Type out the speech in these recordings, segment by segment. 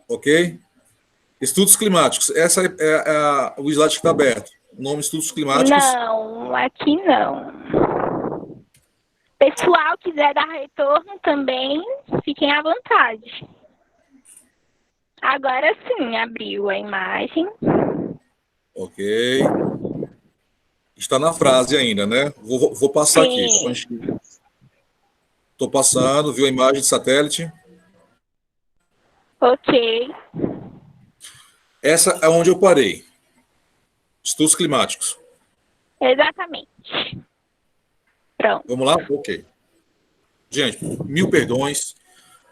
ok? Estudos climáticos. Essa o slide que está aberto. O nome Estudos Climáticos. Não, aqui não. Pessoal quiser dar retorno também, fiquem à vontade. Agora sim, abriu a imagem. Ok. Está na frase ainda, né? Vou passar aqui. Estou passando, viu a imagem de satélite? Ok. Essa é onde eu parei. Estudos climáticos. Exatamente. Pronto. Vamos lá? Ok. Gente, mil perdões.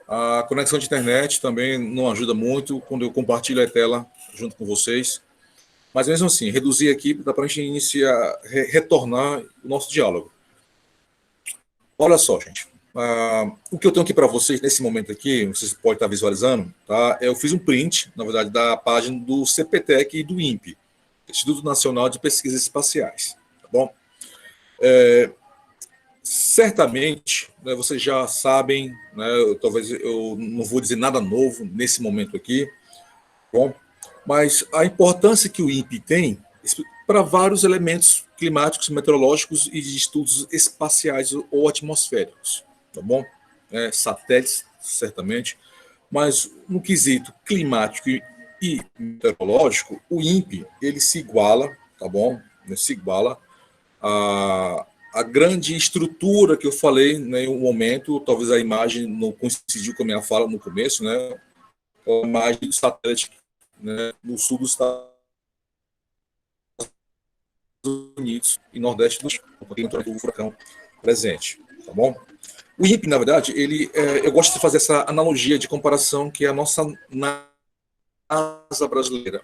A conexão de internet também não ajuda muito quando eu compartilho a tela junto com vocês. Mas mesmo assim, reduzir aqui dá para a gente iniciar, retornar o nosso diálogo. Olha só, gente. O que eu tenho aqui para vocês nesse momento aqui, vocês podem estar visualizando, tá? Eu fiz um print, na verdade, da página do CPTEC e do INPE, Instituto Nacional de Pesquisas Espaciais, tá bom? Certamente, né, vocês já sabem, né, talvez eu não vou dizer nada novo nesse momento aqui, bom? Mas a importância que o INPE tem para vários elementos climáticos, meteorológicos e de estudos espaciais ou atmosféricos, tá bom? Satélites, certamente, mas no quesito climático e meteorológico, o INPE ele se iguala, tá bom? Ele se iguala a grande estrutura que eu falei em um momento, talvez a imagem não coincidiu com a minha fala no começo, né? A imagem do satélite, né, no sul dos Estados Unidos e nordeste do furacão presente, tá bom? O INPE, na verdade, eu gosto de fazer essa analogia de comparação que é a nossa NASA brasileira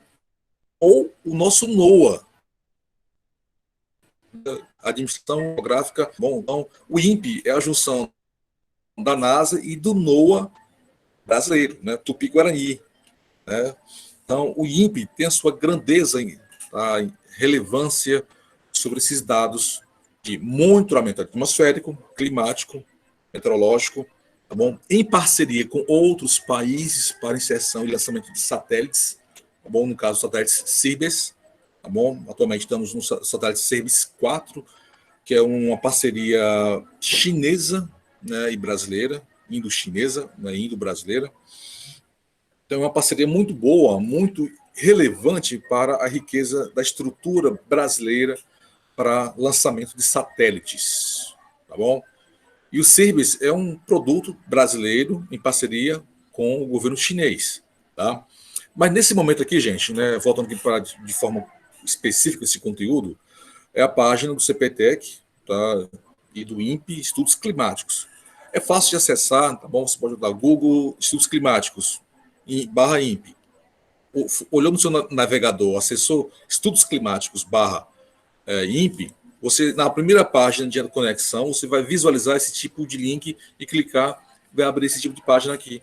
ou o nosso NOAA, Administração Geográfica. Bom, então, o INPE é a junção da NASA e do NOAA brasileiro, né, Tupi-Guarani, né? Então, o INPE tem a sua grandeza, a relevância sobre esses dados de monitoramento atmosférico, climático, meteorológico, tá bom? Em parceria com outros países para inserção e lançamento de satélites, tá bom? No caso, satélites CIRBES, tá bom? Atualmente estamos no satélite CIRBES 4, que é uma parceria chinesa, né, e brasileira, indo-chinesa, né, indo-brasileira. Então, é uma parceria muito boa, muito relevante para a riqueza da estrutura brasileira para lançamento de satélites, tá bom? E o Cirbis é um produto brasileiro em parceria com o governo chinês, tá? Mas nesse momento aqui, gente, né, voltando aqui para de forma específica esse conteúdo, é a página do CPTEC, tá? E do INPE, Estudos Climáticos. É fácil de acessar, tá bom? Você pode dar Google Estudos Climáticos barra INPE. Olhou no seu navegador, acessou Estudos Climáticos barra INPE, você, na primeira página de conexão, você vai visualizar esse tipo de link e clicar, vai abrir esse tipo de página aqui.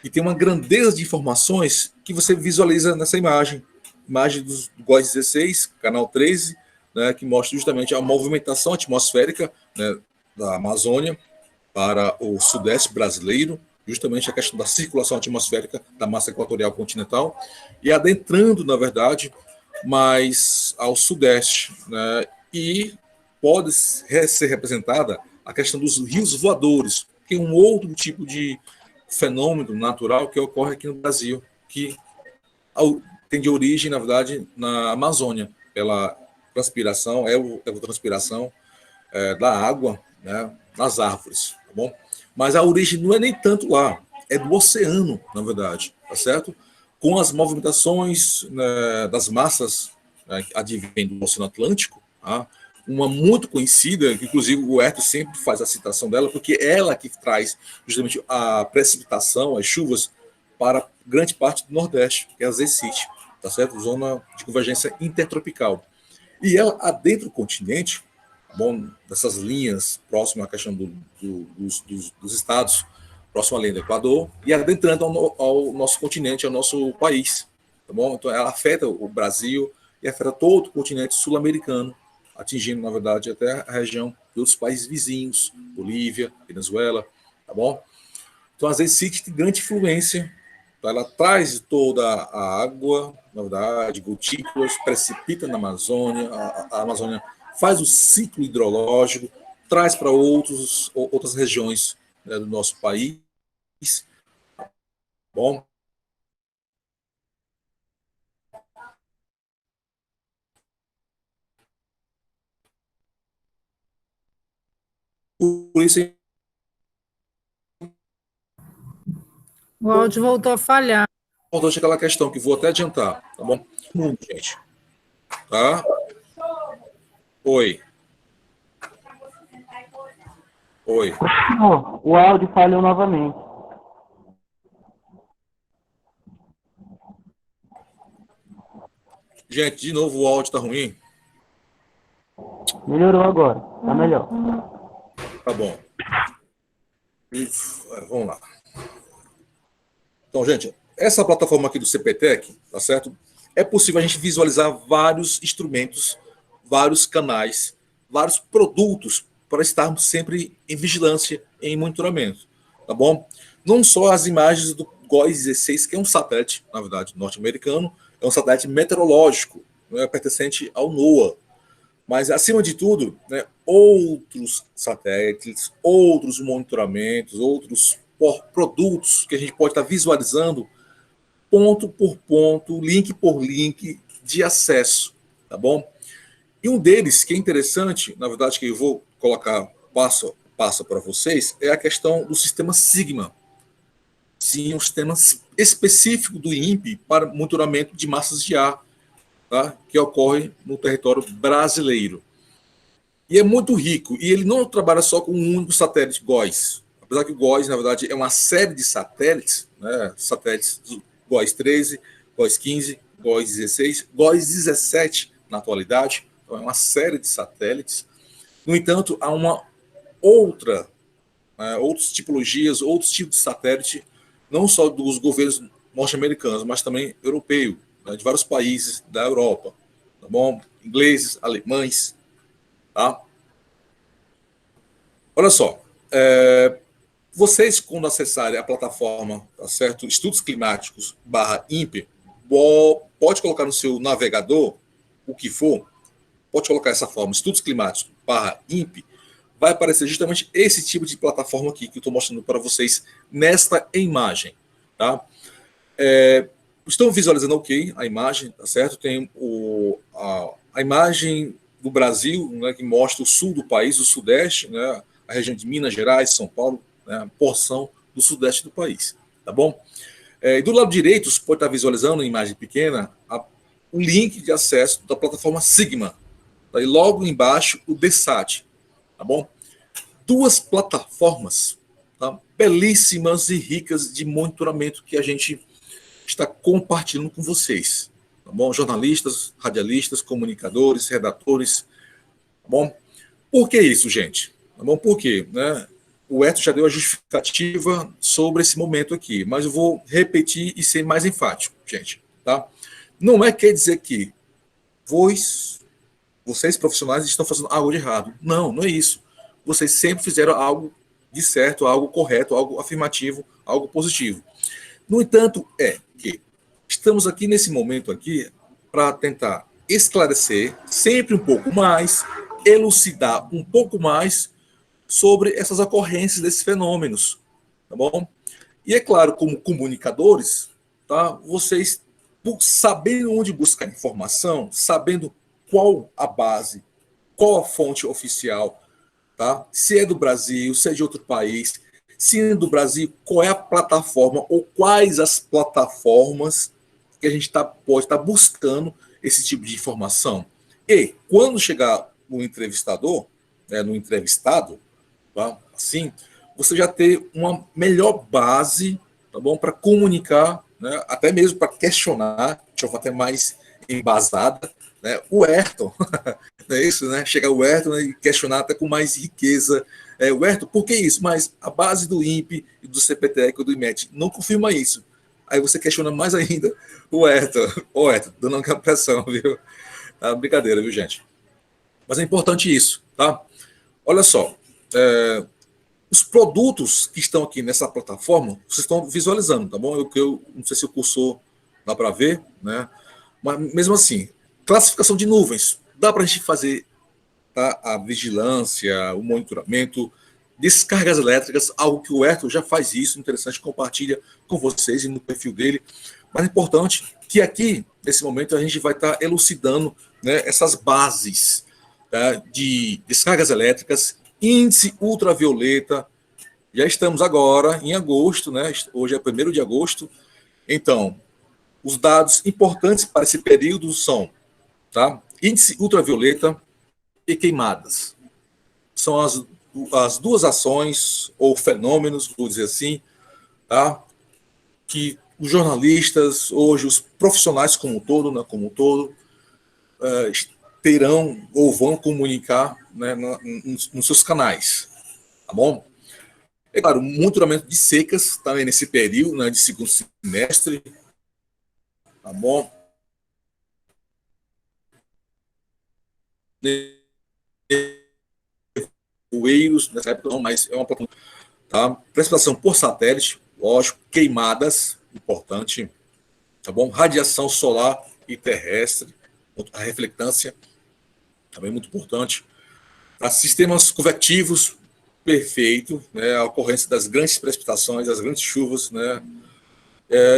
E tem uma grandeza de informações que você visualiza nessa imagem. Imagem do GOES 16, canal 13, né, que mostra justamente a movimentação atmosférica, né, da Amazônia para o sudeste brasileiro, justamente a questão da circulação atmosférica da massa equatorial continental, e adentrando, na verdade, mais ao sudeste, né, e pode ser representada a questão dos rios voadores, que é um outro tipo de fenômeno natural que ocorre aqui no Brasil, que tem de origem, na verdade, na Amazônia, pela transpiração, evapotranspiração da água, né, nas árvores, tá bom? Mas a origem não é nem tanto lá, é do oceano, na verdade, tá certo? Com as movimentações, né, das massas, né, advindo do Oceano Atlântico, tá? Uma muito conhecida, que inclusive o Herto sempre faz a citação dela, porque é ela que traz justamente a precipitação, as chuvas, para grande parte do Nordeste, que é a ZCIT, tá certo? Zona de convergência intertropical. E ela adentra o continente, tá bom, dessas linhas próximas à questão dos estados, próximo à linha do Equador, e adentrando ao nosso continente, ao nosso país. Tá bom? Então, ela afeta o Brasil e afeta todo o continente sul-americano, atingindo, na verdade, até a região de outros países vizinhos, Bolívia, Venezuela, tá bom? Então, às vezes, CIT tem grande influência Tá? Ela traz toda a água, na verdade, gotículas, precipita na Amazônia, a Amazônia faz o ciclo hidrológico, traz para outras regiões, né, do nosso país. Bom, por isso é O áudio voltou a falhar. importante aquela questão que vou até adiantar, tá bom? Gente, tá? Oi. Oi. O áudio falhou novamente. Gente, de novo o áudio tá ruim? Melhorou agora, tá melhor. Tá bom. Vamos lá. Então, gente, essa plataforma aqui do CPTEC, tá certo? É possível a gente visualizar vários instrumentos, vários canais, vários produtos para estarmos sempre em vigilância, em monitoramento, tá bom? Não só as imagens do GOES-16, que é um satélite, na verdade, norte-americano, é um satélite meteorológico, né, pertencente ao NOAA, mas, acima de tudo, né, outros satélites, outros monitoramentos, outros produtos que a gente pode estar visualizando ponto por ponto, link por link de acesso, tá bom? E um deles, que é interessante, na verdade, que eu vou colocar passo a passo para vocês, é a questão do sistema Sigma. Sim, um sistema específico do INPE para monitoramento de massas de ar, tá? Que ocorre no território brasileiro. E é muito rico. E ele não trabalha só com um único satélite GOES. Apesar que o GOES, na verdade, é uma série de satélites, né? Satélites do GOES 13, GOES 15, GOES 16, GOES 17 na atualidade. Então, é uma série de satélites. No entanto, há uma outras tipologias, outros tipos de satélite, não só dos governos norte-americanos, mas também europeu, né? De vários países da Europa. Tá bom? Ingleses, alemães. Tá? Olha só, vocês, quando acessarem a plataforma, tá certo? Estudos Climáticos /INPE, pode colocar no seu navegador, o que for, pode colocar essa forma, Estudos Climáticos /INPE, vai aparecer justamente esse tipo de plataforma aqui que eu estou mostrando para vocês nesta imagem. Tá? Estão visualizando ok a imagem, tá certo? Tem a imagem do Brasil, né, que mostra o sul do país, o sudeste, né, a região de Minas Gerais, São Paulo, né, porção do sudeste do país, tá bom? E do lado direito, você pode estar visualizando, em imagem pequena, o link de acesso da plataforma Sigma. Tá? E logo embaixo, o DSAT, tá bom? Duas plataformas, tá? Belíssimas e ricas de monitoramento que a gente está compartilhando com vocês, tá bom? Jornalistas, radialistas, comunicadores, redatores, tá bom? Por que isso, gente? Tá bom? Por quê? Né? O Herto já deu a justificativa sobre esse momento aqui, mas eu vou repetir e ser mais enfático, gente, tá? Não quer dizer que vocês profissionais estão fazendo algo de errado. Não, não é isso. Vocês sempre fizeram algo de certo, algo correto, algo afirmativo, algo positivo. No entanto, que estamos aqui nesse momento aqui para tentar esclarecer sempre um pouco mais, elucidar um pouco mais sobre essas ocorrências desses fenômenos, tá bom? E é claro, como comunicadores, tá? Vocês sabendo onde buscar informação, sabendo qual a base, qual a fonte oficial, tá? Se é do Brasil, se é de outro país, se é do Brasil, qual é a plataforma ou quais as plataformas que a gente pode estar buscando esse tipo de informação. E quando chegar no entrevistador, né, no entrevistado, tá? Assim, você já ter uma melhor base, tá bom, para comunicar, né, até mesmo para questionar, de forma até mais embasada, né, o Ayrton, não é isso, né? Chegar o Ayrton, né, e questionar até com mais riqueza. O Ayrton, por que isso? Mas a base do INPE, do CPTEC ou do IMET não confirma isso. Aí você questiona mais ainda o Ayrton. Ô, Ayrton, dando uma pressão, viu? Tá, brincadeira, viu, gente? Mas é importante isso, tá? Olha só, Os produtos que estão aqui nessa plataforma, vocês estão visualizando, tá bom? Eu não sei se o cursor dá para ver, né? Mas mesmo assim, classificação de nuvens, dá para a gente fazer, tá, a vigilância, o monitoramento, descargas elétricas, algo que o Herto já faz isso, interessante, compartilha com vocês e no perfil dele. Mas é importante que aqui, nesse momento, a gente vai estar elucidando, né, essas bases, tá, de descargas elétricas, índice ultravioleta. Já estamos agora em agosto, né? Hoje é 1º de agosto. Então, os dados importantes para esse período são, tá, índice ultravioleta e queimadas. São as duas ações ou fenômenos, vou dizer assim, tá, que os jornalistas, hoje os profissionais como um todo, né, terão ou vão comunicar, né, nos seus canais, tá bom? É claro, monitoramento de secas também nesse período, né, de segundo semestre, tá bom? Poeiros, nessa época não, mas é uma oportunidade, tá? Precipitação por satélite, lógico, queimadas, importante, tá bom? Radiação solar e terrestre, a reflectância, também muito importante. Tá? Sistemas convectivos, perfeito, né? A ocorrência das grandes precipitações, das grandes chuvas, né?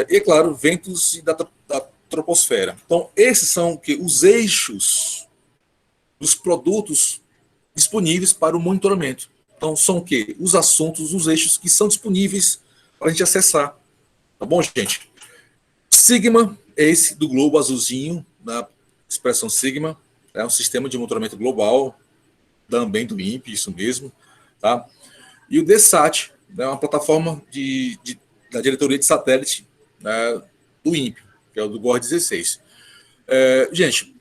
E, claro, ventos da troposfera. Então, esses são os eixos dos produtos disponíveis para o monitoramento. Então, são o quê? Os assuntos, os eixos que são disponíveis para a gente acessar. Tá bom, gente? Sigma é esse do globo azulzinho, na expressão Sigma. É um sistema de monitoramento global, também do INPE, isso mesmo. Tá? E o DSAT, né, uma plataforma da diretoria de satélite, né, do INPE, que é o do GOR-16. Gente,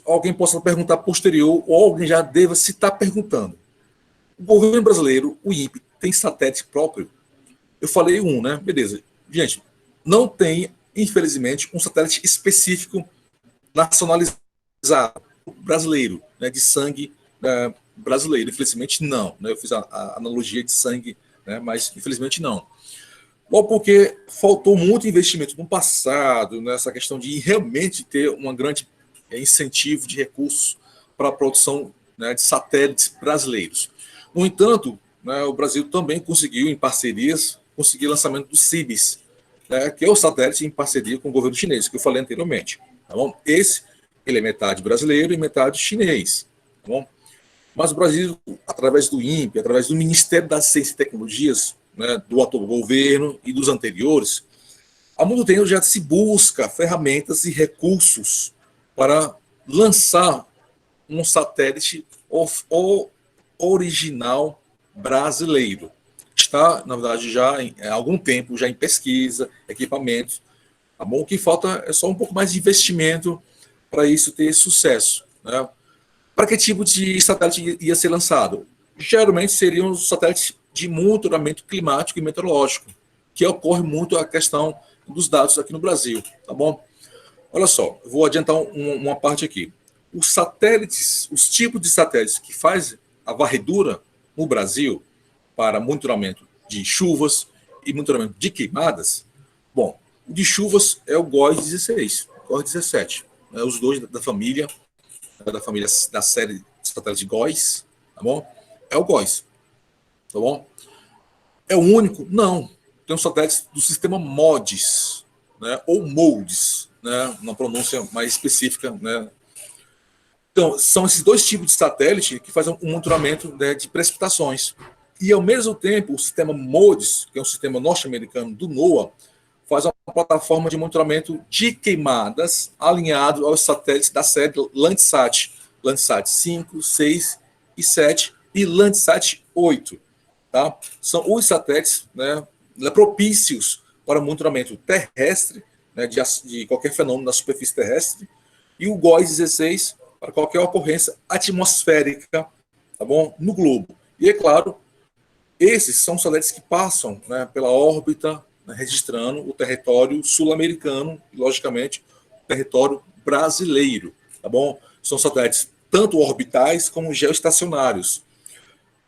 alguém possa perguntar posterior, ou alguém já deva se estar perguntando. O governo brasileiro, o INPE, tem satélite próprio? Eu falei né? Beleza. Gente, não tem, infelizmente, um satélite específico nacionalizado brasileiro, né, de sangue brasileiro. Infelizmente, não. Né? Eu fiz a analogia de sangue, né, mas infelizmente não. Bom, porque faltou muito investimento no passado, nessa questão de realmente ter um grande incentivo de recursos para a produção, né, de satélites brasileiros. No entanto, né, o Brasil também conseguiu, em parcerias, conseguir o lançamento do CIBS, né, que é o satélite em parceria com o governo chinês, que eu falei anteriormente. Tá bom? Ele é metade brasileiro e metade chinês. Tá bom? Mas o Brasil, através do INPE, através do Ministério da Ciência e Tecnologias, né, do atual governo e dos anteriores, há muito tempo já se busca ferramentas e recursos para lançar um satélite original brasileiro. Está, na verdade, já há algum tempo já em pesquisa, equipamentos. Tá bom? O que falta é só um pouco mais de investimento para isso ter sucesso. Né? Para que tipo de satélite ia ser lançado? Geralmente seriam os satélites de monitoramento climático e meteorológico, que ocorre muito a questão dos dados aqui no Brasil. Tá bom? Olha só, eu vou adiantar uma parte aqui. Os satélites, os tipos de satélites que fazem a varredura no Brasil para monitoramento de chuvas e monitoramento de queimadas, bom, o de chuvas é o GOES-16, GOES-17, né, os dois da família da série de satélite GOES, tá bom? É o GOES, tá bom? É o único? Não. Tem um satélite do sistema MODES, né, ou MODES, né, uma pronúncia mais específica, né. Então, são esses dois tipos de satélite que fazem um monitoramento, né, de precipitações. E, ao mesmo tempo, o sistema MODES, que é um sistema norte-americano do NOAA, faz uma plataforma de monitoramento de queimadas alinhado aos satélites da série Landsat, Landsat 5, 6 e 7 e Landsat 8. Tá? São os satélites, né, propícios para monitoramento terrestre, né, de qualquer fenômeno na superfície terrestre, e o GOES-16 para qualquer ocorrência atmosférica, tá bom? No globo. E, é claro, esses são satélites que passam, né, pela órbita, né, registrando o território sul-americano e, logicamente, o território brasileiro. Tá bom? São satélites tanto orbitais como geoestacionários.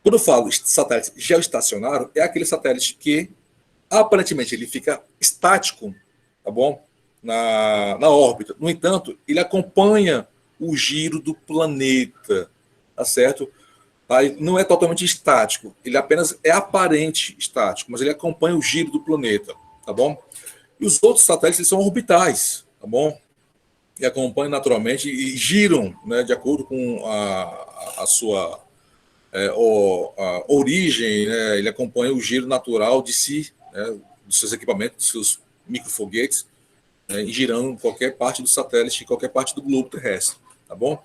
Quando eu falo satélite geoestacionário, é aquele satélite que aparentemente ele fica estático, tá bom? Na órbita. No entanto, ele acompanha o giro do planeta, tá certo? Tá? Ele não é totalmente estático, ele apenas é aparente estático, mas ele acompanha o giro do planeta, tá bom? E os outros satélites eles são orbitais, tá bom? E acompanham naturalmente e giram, né, de acordo com a sua a origem, né, ele acompanha o giro natural de si, né, dos seus equipamentos, dos seus microfoguetes, né, e girando em qualquer parte do satélite, em qualquer parte do globo terrestre, tá bom?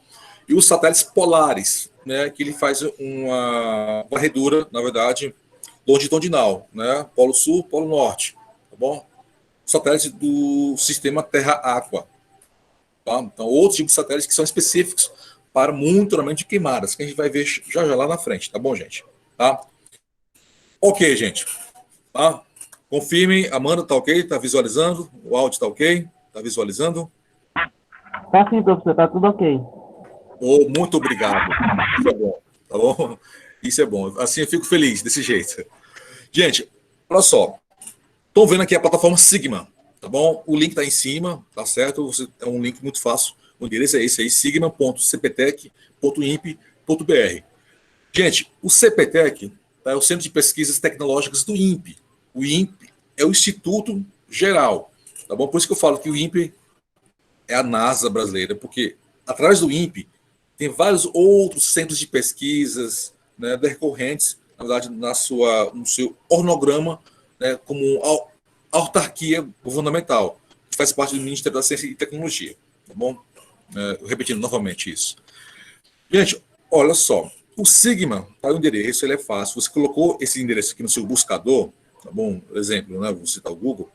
E os satélites polares, né, que ele faz uma varredura, na verdade, longitudinal, né, Polo Sul, Polo Norte, tá bom? Satélites do sistema Terra-Aqua, tá? Então, outros tipos de satélites que são específicos para monitoramento de queimadas, que a gente vai ver já já lá na frente, tá bom, gente? Tá? Ok, gente. Tá? Confirmem, Amanda, tá ok? Tá visualizando? O áudio tá ok? Tá visualizando? Tá sim, professor, tá tudo ok. Oh, muito obrigado. Isso é bom, tá bom? Isso é bom. Assim eu fico feliz, desse jeito. Gente, olha só. Estão vendo aqui a plataforma Sigma, tá bom? O link está em cima, tá certo? É um link muito fácil. O endereço é esse aí, sigma.cptec.imp.br. Gente, o CPTEC é o Centro de Pesquisas Tecnológicas do INPE. O INPE é o Instituto Geral, tá bom? Por isso que eu falo que o INPE é a NASA brasileira, porque atrás do INPE tem vários outros centros de pesquisas, né, decorrentes, na verdade, no seu organograma, né, como autarquia governamental, que faz parte do Ministério da Ciência e Tecnologia, tá bom? Repetindo novamente isso. Gente, olha só, o Sigma, tá, o endereço, ele é fácil. Você colocou esse endereço aqui no seu buscador, tá bom? Exemplo, né? Vou citar o Google.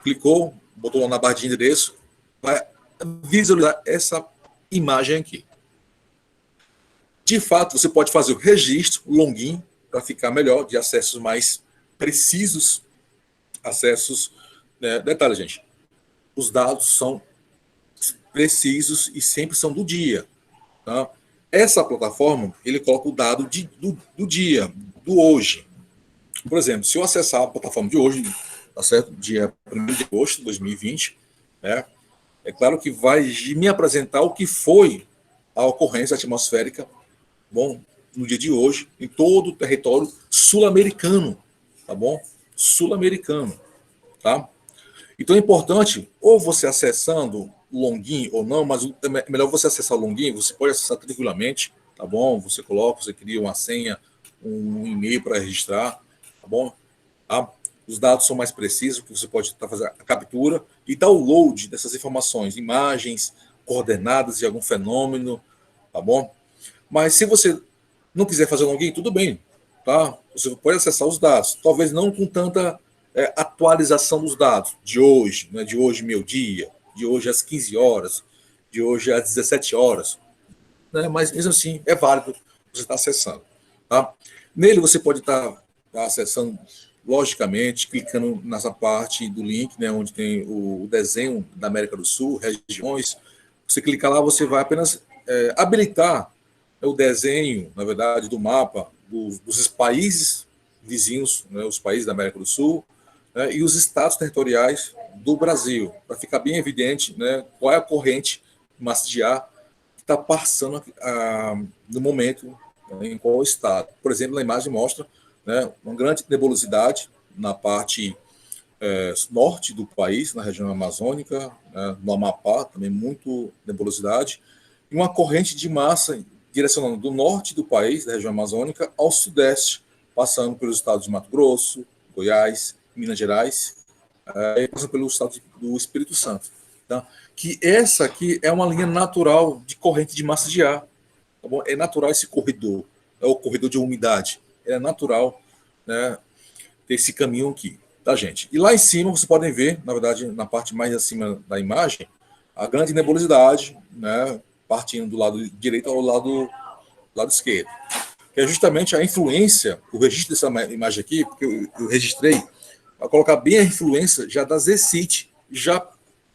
Clicou, botou lá na barra de endereço, vai visualizar essa imagem aqui. De fato, você pode fazer o registro, o login, para ficar melhor, de acessos mais precisos, acessos. Né? Detalhe, gente, os dados são precisos e sempre são do dia. Tá? Essa plataforma, ele coloca o dado do dia, do hoje. Por exemplo, se eu acessar a plataforma de hoje, tá certo? Dia 1º de agosto de 2020, né? É claro que vai me apresentar o que foi a ocorrência atmosférica, bom, no dia de hoje, em todo o território sul-americano, tá bom? Sul-americano, tá? Então é importante, ou você acessando o login ou não, mas é melhor você acessar o login, você pode acessar tranquilamente, tá bom? Você coloca, você cria uma senha, um e-mail para registrar, tá bom? Tá? Os dados são mais precisos, porque você pode fazer a captura e download dessas informações, imagens, coordenadas de algum fenômeno, tá bom? Mas se você não quiser fazer login, tudo bem, tá? Você pode acessar os dados, talvez não com tanta atualização dos dados de hoje, né? De hoje meio-dia, de hoje às 15 horas, de hoje às 17 horas, né? Mas mesmo assim é válido você estar acessando, tá? Nele você pode estar acessando, logicamente, clicando nessa parte do link, né, onde tem o desenho da América do Sul, regiões. Você clicar lá, você vai apenas habilitar o desenho, na verdade, do mapa dos países vizinhos, né, os países da América do Sul, né, e os estados territoriais do Brasil, para ficar bem evidente, né, qual é a corrente de massa de ar que está passando no momento, né, em qual estado. Por exemplo, a imagem mostra, né, uma grande nebulosidade na parte norte do país, na região amazônica, né, no Amapá, também muito nebulosidade, e uma corrente de massa direcionando do norte do país, da região amazônica, ao sudeste, passando pelos estados de Mato Grosso, Goiás, Minas Gerais, e passando pelo estado do Espírito Santo. Tá? Que essa aqui é uma linha natural de corrente de massa de ar. Tá bom? É natural esse corredor, é o corredor de umidade. É natural, né, ter esse caminho aqui, tá, gente? E lá em cima, vocês podem ver, na verdade, na parte mais acima da imagem, a grande nebulosidade, né, partindo do lado direito ao lado esquerdo. Que é justamente a influência, o registro dessa imagem aqui, porque eu registrei, para colocar bem a influência já da ZCIT, já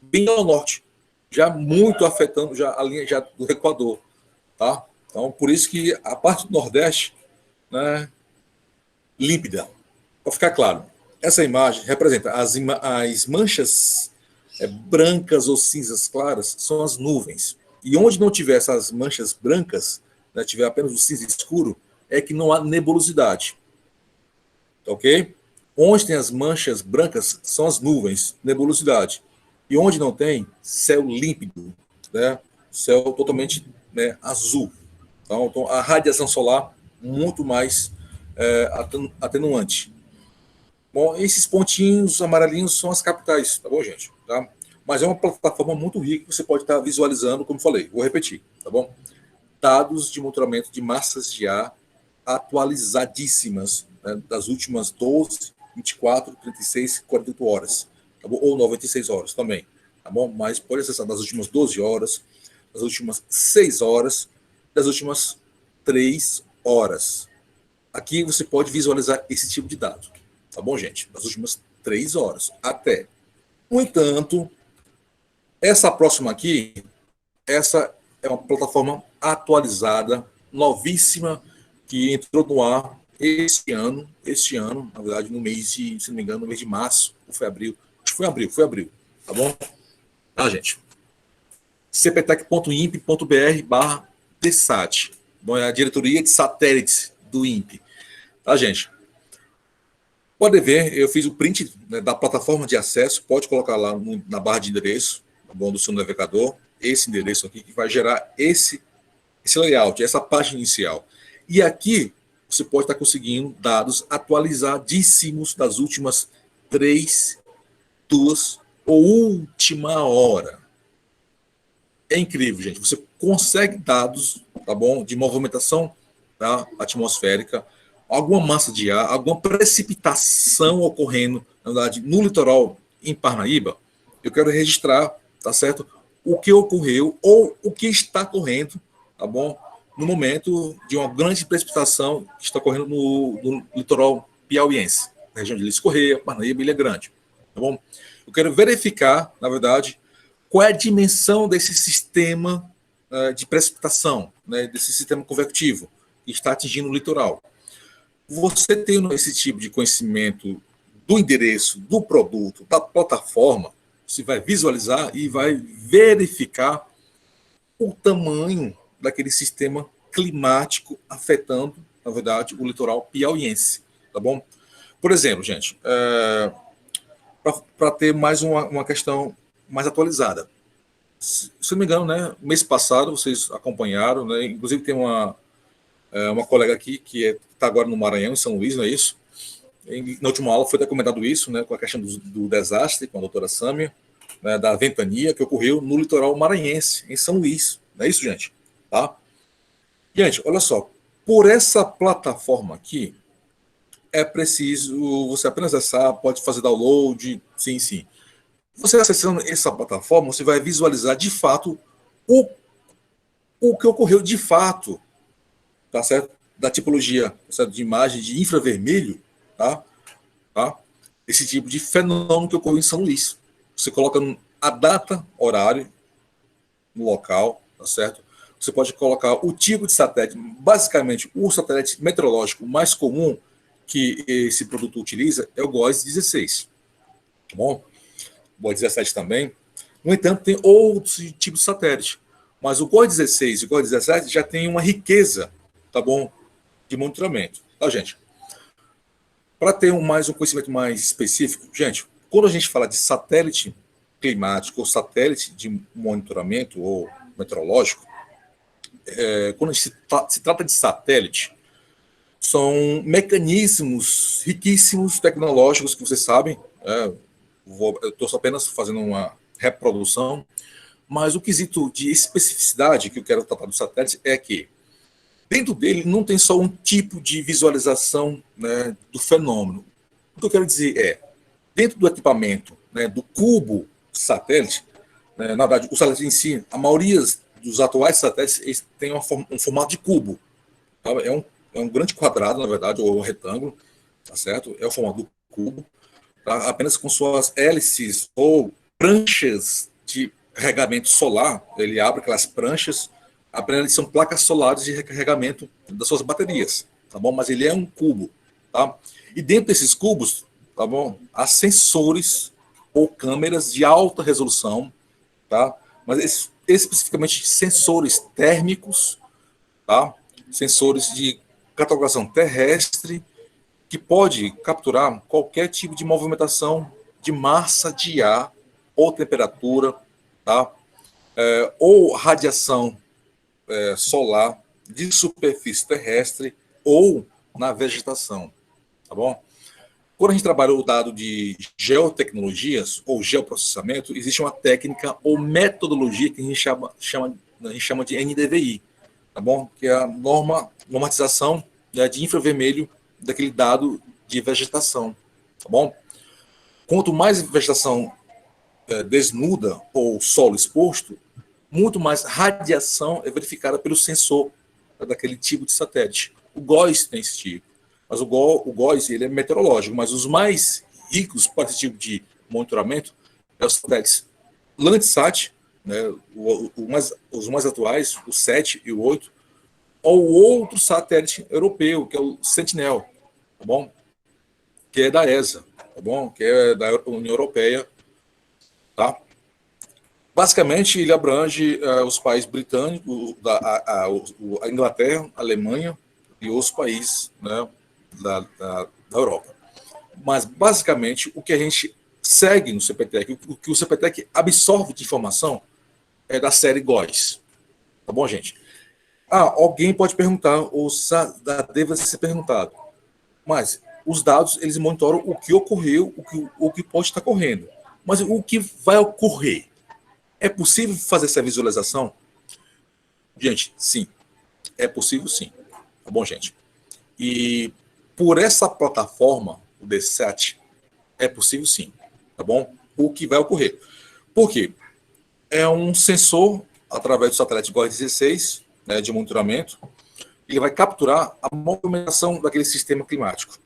bem ao norte, já muito afetando já a linha já do Equador, tá? Então, por isso que a parte do Nordeste né, límpida. Para ficar claro, essa imagem representa as manchas brancas ou cinzas claras, são as nuvens. E onde não tiver essas manchas brancas, né, tiver apenas o cinza escuro, é que não há nebulosidade. Ok? Onde tem as manchas brancas, são as nuvens, nebulosidade. E onde não tem, céu límpido, né? Céu totalmente, né, azul. Então, a radiação solar muito mais atenuante. Bom, esses pontinhos amarelinhos são as capitais, tá bom, gente? Tá? Mas é uma plataforma muito rica que você pode estar visualizando, como falei. Vou repetir, tá bom? Dados de monitoramento de massas de ar atualizadíssimas, né, das últimas 12, 24, 36, 48 horas, tá bom? Ou 96 horas também, tá bom? Mas pode acessar das últimas 12 horas, das últimas 6 horas, das últimas 3 horas. Aqui você pode visualizar esse tipo de dado, tá bom, gente? Das últimas 3 horas até. No entanto, essa próxima aqui, essa é uma plataforma atualizada, novíssima, que entrou no ar este ano, na verdade, no mês de, se não me engano, no mês de março, ou foi abril? Acho que foi abril, tá bom? Tá, gente? cptec.imp.br/DSAT. Bom, é a diretoria de satélites do INPE. Tá, gente? Pode ver, eu fiz o print, né, da plataforma de acesso, pode colocar lá na barra de endereço, tá bom, do seu navegador, esse endereço aqui, que vai gerar esse layout, essa página inicial. E aqui você pode estar conseguindo dados atualizadíssimos das últimas 3, 2 ou última hora. É incrível, gente. Você consegue dados, tá bom, de movimentação, tá, atmosférica, alguma massa de ar, alguma precipitação ocorrendo, na verdade, no litoral em Parnaíba. Eu quero registrar, tá certo, o que ocorreu ou o que está ocorrendo, tá bom, no momento de uma grande precipitação que está ocorrendo no litoral piauiense, na região de Liz Correia, Parnaíba e Ilha Grande, tá bom? Eu quero verificar, na verdade, qual é a dimensão desse sistema de precipitação, né, desse sistema convectivo que está atingindo o litoral. Você tendo esse tipo de conhecimento do endereço, do produto, da plataforma, você vai visualizar e vai verificar o tamanho daquele sistema climático afetando, na verdade, o litoral piauiense, tá bom? Por exemplo, gente, para ter mais uma questão mais atualizada. Se não me engano, né, mês passado, vocês acompanharam, né, inclusive tem uma colega aqui que está agora no Maranhão, em São Luís, não é isso? Na última aula foi até comentado isso, né, com a questão do desastre, com a doutora Sâmia, né, da ventania que ocorreu no litoral maranhense, em São Luís. Não é isso, gente? Tá? Gente, olha só. Por essa plataforma aqui, é preciso você apenas acessar, pode fazer download, sim, sim. Você acessando essa plataforma, você vai visualizar de fato o que ocorreu de fato, tá certo? Da tipologia, certo? De imagem de infravermelho, tá? Esse tipo de fenômeno que ocorreu em São Luís. Você coloca a data, horário, no local, tá certo? Você pode colocar o tipo de satélite, basicamente o satélite meteorológico mais comum que esse produto utiliza é o GOES 16, tá bom? O GOES 17 também. No entanto, tem outros tipos de satélite, mas o GOES 16 e o GOES 17 já tem uma riqueza, tá bom, de monitoramento, tá, gente? Para ter um conhecimento mais específico, gente, quando a gente fala de satélite climático ou satélite de monitoramento ou meteorológico, quando se trata de satélite, são mecanismos riquíssimos tecnológicos que vocês sabem. Eu estou apenas fazendo uma reprodução, mas o quesito de especificidade que eu quero tratar do satélite é que dentro dele não tem só um tipo de visualização, né, do fenômeno. O que eu quero dizer é, dentro do equipamento, né, do cubo satélite, né, na verdade, o satélite em si, a maioria dos atuais satélites eles têm um formato de cubo. Tá? É um grande quadrado, na verdade, ou um retângulo, tá certo? É o formato do cubo, tá? Apenas com suas hélices ou pranchas de carregamento solar. Ele abre aquelas pranchas, apenas são placas solares de recarregamento das suas baterias, tá bom? Mas ele é um cubo, tá? E dentro desses cubos, tá bom? Há sensores ou câmeras de alta resolução, tá? Mas especificamente sensores térmicos, tá? Sensores de catalogação terrestre que pode capturar qualquer tipo de movimentação de massa de ar ou temperatura, tá? Ou radiação solar de superfície terrestre ou na vegetação, tá bom? Quando a gente trabalha o dado de geotecnologias ou geoprocessamento, existe uma técnica ou metodologia que a gente chama de NDVI, tá bom? Que é a normatização, né, de infravermelho daquele dado de vegetação, tá bom? Quanto mais vegetação desnuda ou solo exposto, muito mais radiação é verificada pelo sensor daquele tipo de satélite. O GOES tem esse tipo, mas o GOES ele é meteorológico, mas os mais ricos para esse tipo de monitoramento é os satélites Landsat, né, os mais atuais, o 7 e o 8, ou outro satélite europeu, que é o Sentinel, tá bom? Que é da ESA, tá bom? Que é da União Europeia, tá? Basicamente, ele abrange os países britânicos, a Inglaterra, a Alemanha e os países, né, da Europa. Mas, basicamente, o que a gente segue no CPTEC, o que o CPTEC absorve de informação é da série GOES. Tá bom, gente? Alguém pode perguntar, ou deve ser perguntado, mas os dados, eles monitoram o que ocorreu, o que pode estar ocorrendo. Mas o que vai ocorrer? É possível fazer essa visualização? Gente, sim. É possível, sim. Tá bom, gente? E por essa plataforma, o DSAT, é possível, sim. Tá bom? O que vai ocorrer? Por quê? É um sensor, através do satélite GOES-16, né, de monitoramento, ele vai capturar a movimentação daquele sistema climático.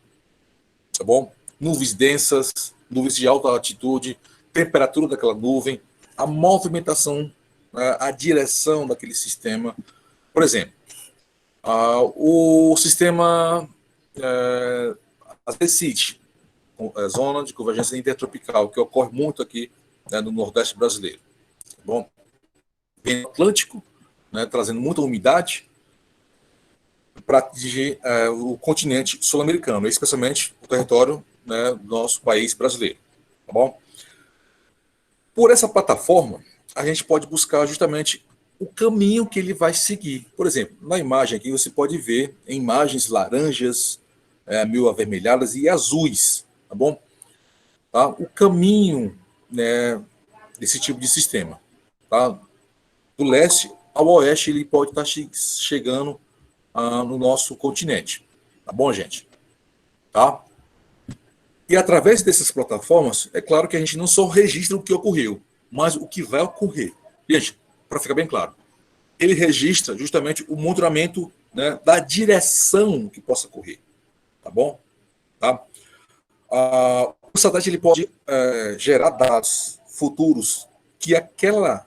Tá bom? Nuvens densas, nuvens de alta altitude, temperatura daquela nuvem, a movimentação, a direção daquele sistema. Por exemplo, o sistema AZCIT, Zona de Convergência Intertropical, que ocorre muito aqui, né, no Nordeste brasileiro. Tá bom? Vem do Atlântico, né, trazendo muita umidade para atingir o continente sul-americano, especialmente o território, né, do nosso país brasileiro. Tá bom? Por essa plataforma, a gente pode buscar justamente o caminho que ele vai seguir. Por exemplo, na imagem aqui você pode ver em imagens laranjas, meio avermelhadas e azuis, tá bom? Tá? O caminho, né, desse tipo de sistema. Tá? Do leste ao oeste, ele pode estar chegando no nosso continente. Tá bom, gente? Tá? E através dessas plataformas, é claro que a gente não só registra o que ocorreu, mas o que vai ocorrer. Gente, para ficar bem claro, ele registra justamente o monitoramento, né, da direção que possa ocorrer. Tá bom? Tá? O satélite ele pode gerar dados futuros que aquele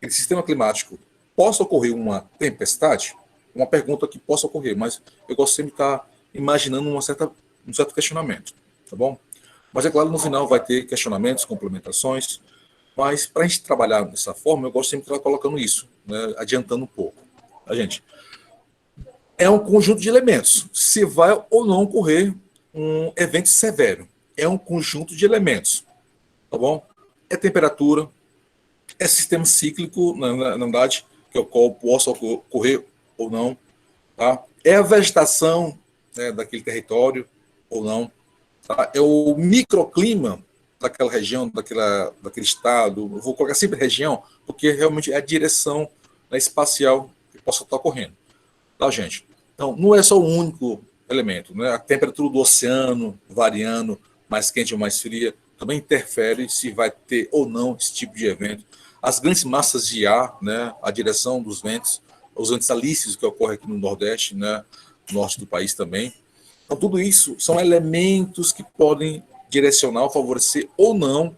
sistema climático possa ocorrer uma tempestade, uma pergunta que possa ocorrer, mas eu gosto sempre de estar imaginando um certo questionamento. Tá bom? Mas é claro, no final vai ter questionamentos, complementações, mas para a gente trabalhar dessa forma, eu gosto sempre de estar colocando isso, né, adiantando um pouco. Tá, gente? É um conjunto de elementos. Se vai ou não ocorrer um evento severo. É um conjunto de elementos. Tá bom? É temperatura, é sistema cíclico, na verdade, que possa ocorrer ou não. Tá? É a vegetação, né, daquele território ou não. Tá? É o microclima daquela região, daquele estado. Eu vou colocar sempre região, porque realmente é a direção, né, espacial que possa estar ocorrendo. Tá, gente? Então, não é só o único elemento, né? A temperatura do oceano variando, mais quente ou mais fria, também interfere se vai ter ou não esse tipo de evento. As grandes massas de ar, né? A direção dos ventos, os ventos alísios que ocorrem aqui no Nordeste, né? No norte do país também. Então, tudo isso são elementos que podem direcionar ou favorecer ou não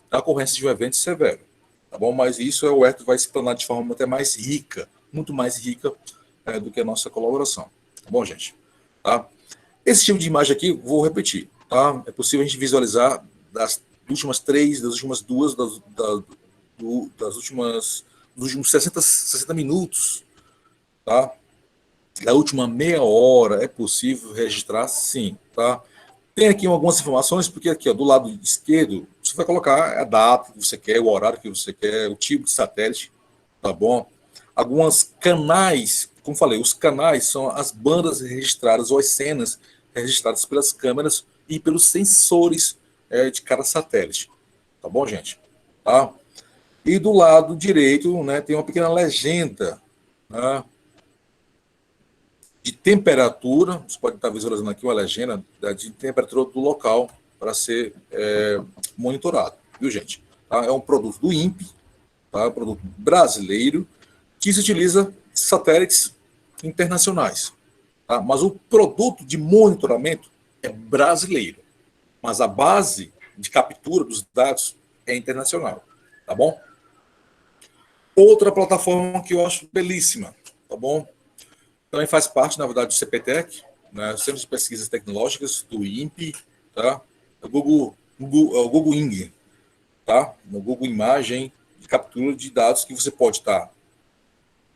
a ocorrência de um evento severo. Tá bom? Mas isso o Herto vai explanar de forma até mais rica, muito mais rica do que a nossa colaboração. Tá bom, gente? Tá? Esse tipo de imagem aqui, vou repetir. Tá? É possível a gente visualizar das últimas 3, das últimas 2, dos últimos 60 minutos, tá? Da última meia hora, é possível registrar, sim. Tá? Tem aqui algumas informações, porque aqui, ó, do lado esquerdo, você vai colocar a data que você quer, o horário que você quer, o tipo de satélite, tá bom? Alguns canais, como falei, os canais são as bandas registradas ou as cenas registradas pelas câmeras e pelos sensores de cada satélite, tá bom, gente? Tá? E do lado direito, né, tem uma pequena legenda, né, de temperatura. Você pode estar visualizando aqui uma legenda de temperatura do local para ser monitorado, viu, gente? Tá? É um produto do INPE, tá? Um produto brasileiro, que se utiliza satélites internacionais. Tá? Mas o produto de monitoramento é brasileiro, mas a base de captura dos dados é internacional, tá bom? Outra plataforma que eu acho belíssima, tá bom? Também faz parte, na verdade, do CPTEC, né, Centro de Pesquisas Tecnológicas, do INPE, tá? O Google Ing, tá? No Google Imagem, de captura de dados que você pode estar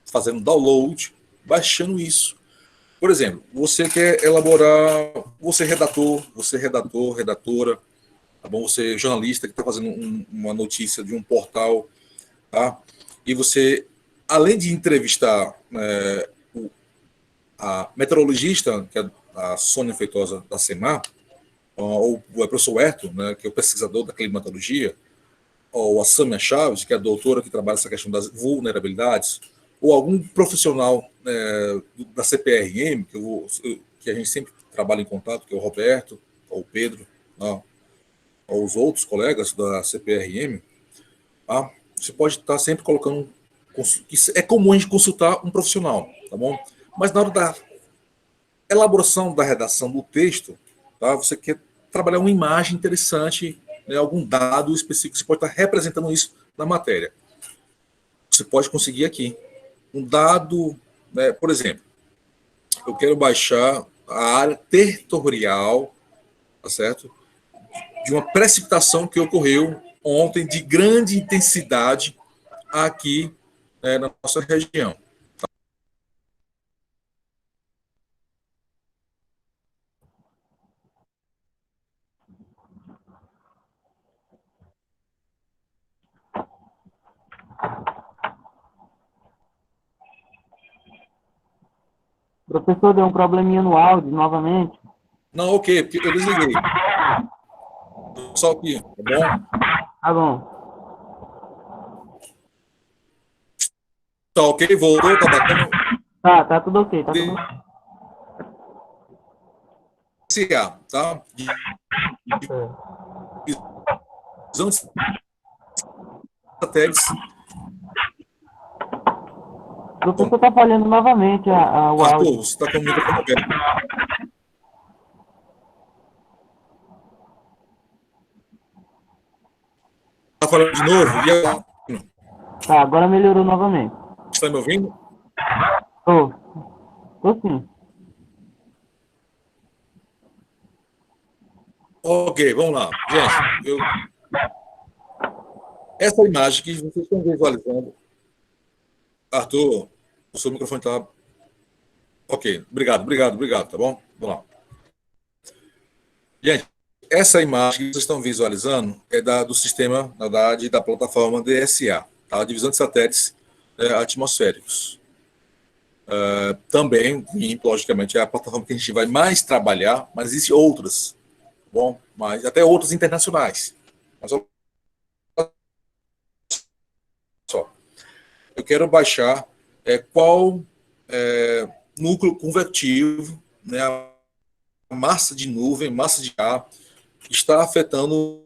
fazendo download, baixando isso. Por exemplo, você quer elaborar, redatora, tá bom? Você é jornalista que está fazendo uma notícia de um portal, tá? E você, além de entrevistar a meteorologista, que é a Sônia Feitosa da CEMAR, ou o professor Herto, né, que é o pesquisador da climatologia, ou a Sâmia Chaves, que é a doutora que trabalha essa questão das vulnerabilidades, ou algum profissional da CPRM, que a gente sempre trabalha em contato, que é o Roberto, ou o Pedro, não, ou os outros colegas da CPRM, tá? Você pode estar sempre colocando. É comum a gente consultar um profissional, tá bom? Mas na hora da elaboração da redação do texto, tá? Você quer trabalhar uma imagem interessante, né, algum dado específico, você pode estar representando isso na matéria. Você pode conseguir aqui um dado, né, por exemplo, eu quero baixar a área territorial, tá certo? De uma precipitação que ocorreu ontem de grande intensidade aqui na nossa região. Professor, deu um probleminha no áudio novamente. Não, ok, porque eu desliguei. Só aqui, tá bom? Tá bom. Tá ok, voltou, tá bacana. Tá tudo ok, tá tudo ok. DSA, tá? Divisão de satélites. O professor tá falhando novamente o Arthur, áudio. você está com o microfone aberto. Tá falando de novo? E agora? Tá, agora melhorou novamente. Está me ouvindo? Tô sim. Ok, vamos lá. Gente, essa imagem que vocês estão visualizando. Arthur, o seu microfone está. Ok, obrigado, tá bom? Vamos lá. Gente, essa imagem que vocês estão visualizando é do sistema, na verdade, da plataforma DSA, tá? Divisão de satélites atmosféricos. Também, logicamente, é a plataforma que a gente vai mais trabalhar, mas existem outras, tá bom? Mas até outras internacionais. Mas só, eu quero baixar qual núcleo convectivo, né, a massa de nuvem, massa de ar, está afetando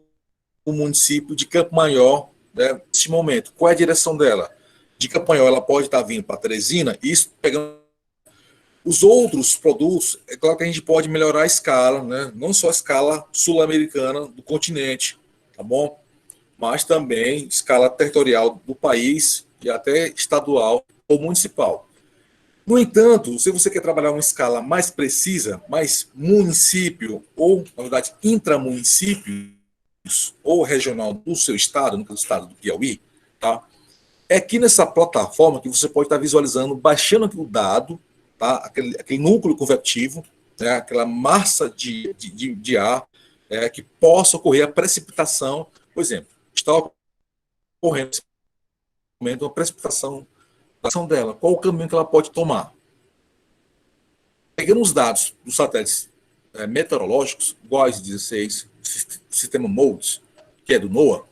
o município de Campo Maior, né, nesse momento. Qual é a direção dela? De Campo Maior, ela pode estar vindo para Teresina, isso pegando os outros produtos. É claro que a gente pode melhorar a escala, né, não só a escala sul-americana do continente, tá bom? Mas também escala territorial do país e até estadual ou municipal. No entanto, se você quer trabalhar uma escala mais precisa, mais município, ou, na verdade, intramunicípios, ou regional do seu estado, no estado do Piauí, tá? É aqui nessa plataforma que você pode estar visualizando, baixando aqui o dado, tá? Aquele núcleo convectivo, né? Aquela massa de ar que possa ocorrer a precipitação. Por exemplo, está ocorrendo nesse momento uma precipitação dela. Qual o caminho que ela pode tomar? Pegando os dados dos satélites meteorológicos, GOES 16, sistema MODES, que é do NOAA,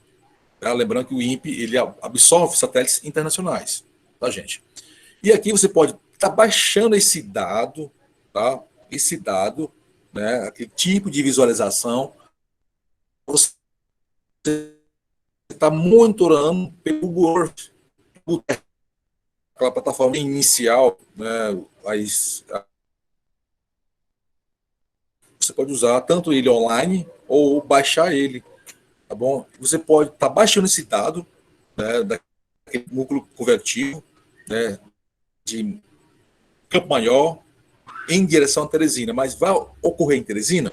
tá? Lembrando que o INPE ele absorve satélites internacionais, tá, gente? E aqui você pode estar baixando esse dado, tá? Esse dado, né? Aquele tipo de visualização, você está monitorando pelo Google Earth, aquela plataforma inicial, né? Você pode usar tanto ele online ou baixar ele, tá bom? Você pode estar baixando esse dado, né, daquele núcleo convertido, né, de Campo Maior em direção a Teresina, mas vai ocorrer em Teresina,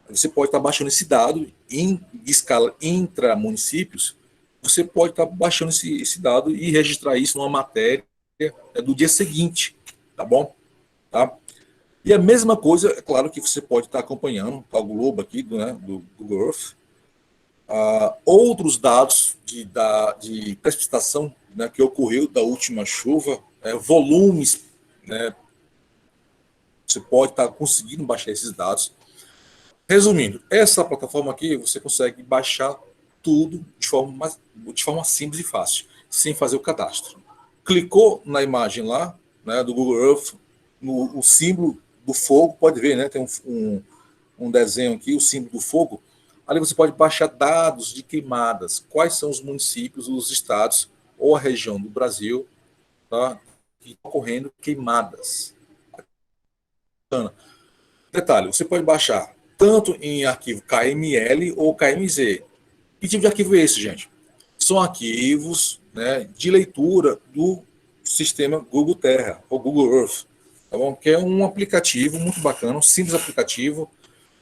você pode estar baixando esse dado em escala intramunicípios, você pode estar baixando esse dado e registrar isso numa matéria do dia seguinte, tá bom? Tá? E a mesma coisa, é claro que você pode estar acompanhando o globo aqui do Google Earth, outros dados de precipitação, né, que ocorreu da última chuva, volumes, né, você pode estar conseguindo baixar esses dados. Resumindo, essa plataforma aqui você consegue baixar tudo de forma simples e fácil, sem fazer o cadastro. Clicou na imagem lá, né, do Google Earth, no o símbolo do fogo, pode ver, né, tem um desenho aqui, o símbolo do fogo. Ali você pode baixar dados de queimadas, quais são os municípios, os estados ou a região do Brasil, tá, que estão ocorrendo queimadas. Detalhe, você pode baixar tanto em arquivo KML ou KMZ. Que tipo de arquivo é esse, gente? São arquivos, né, de leitura do sistema Google Terra ou Google Earth, tá bom? Que é um aplicativo muito bacana, um simples aplicativo,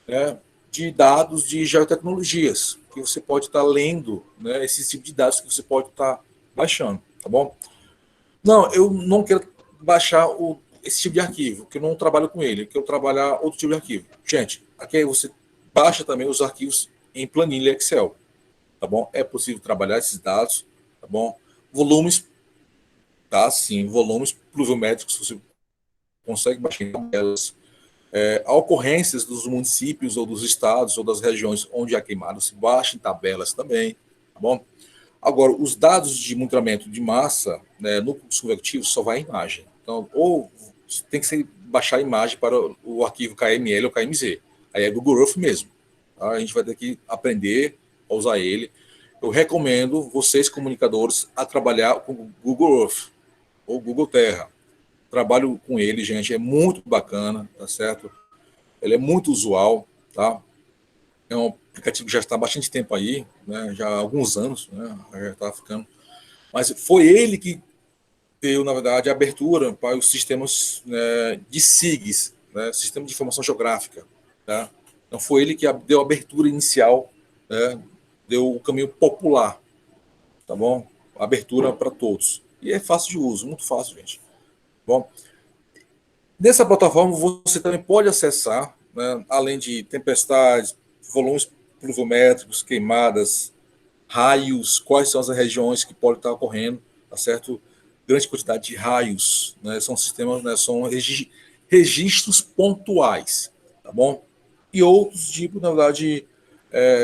né, de dados de geotecnologias, que você pode estar lendo, né, esse tipo de dados que você pode estar baixando, tá bom? Não, eu não quero baixar esse tipo de arquivo, que eu não trabalho com ele, que eu trabalhar outro tipo de arquivo. Gente, aqui você baixa também os arquivos em planilha Excel, tá bom? É possível trabalhar esses dados, tá bom? Volumes, tá? Sim, volumes pluviométricos, você consegue baixar em tabelas. Ocorrências dos municípios ou dos estados ou das regiões onde há queimado, se baixa em tabelas também, tá bom? Agora, os dados de monitoramento de massa, né, no convectivo só vai em imagem. Então, ou tem que ser, baixar a imagem para o arquivo KML ou KMZ. Aí é Google Earth mesmo. Tá? A gente vai ter que aprender a usar ele. Eu recomendo vocês, comunicadores, a trabalhar com o Google Earth ou Google Terra. Trabalho com ele, gente, é muito bacana, tá certo? Ele é muito usual, tá? É um aplicativo que já está há bastante tempo aí, né? Já há alguns anos, né? Já está ficando. Mas foi ele que deu, na verdade, a abertura para os sistemas, né, de SIGs, né? Sistema de Informação Geográfica, tá? Então foi ele que deu a abertura inicial, né? Deu o caminho popular, tá bom? Abertura para todos. E é fácil de uso, muito fácil, gente. Bom, nessa plataforma você também pode acessar, né, além de tempestades, volumes pluviométricos, queimadas, raios, quais são as regiões que podem estar ocorrendo, tá certo? Grande quantidade de raios, né, são sistemas, né, são registros pontuais, tá bom? E outros tipos, na verdade,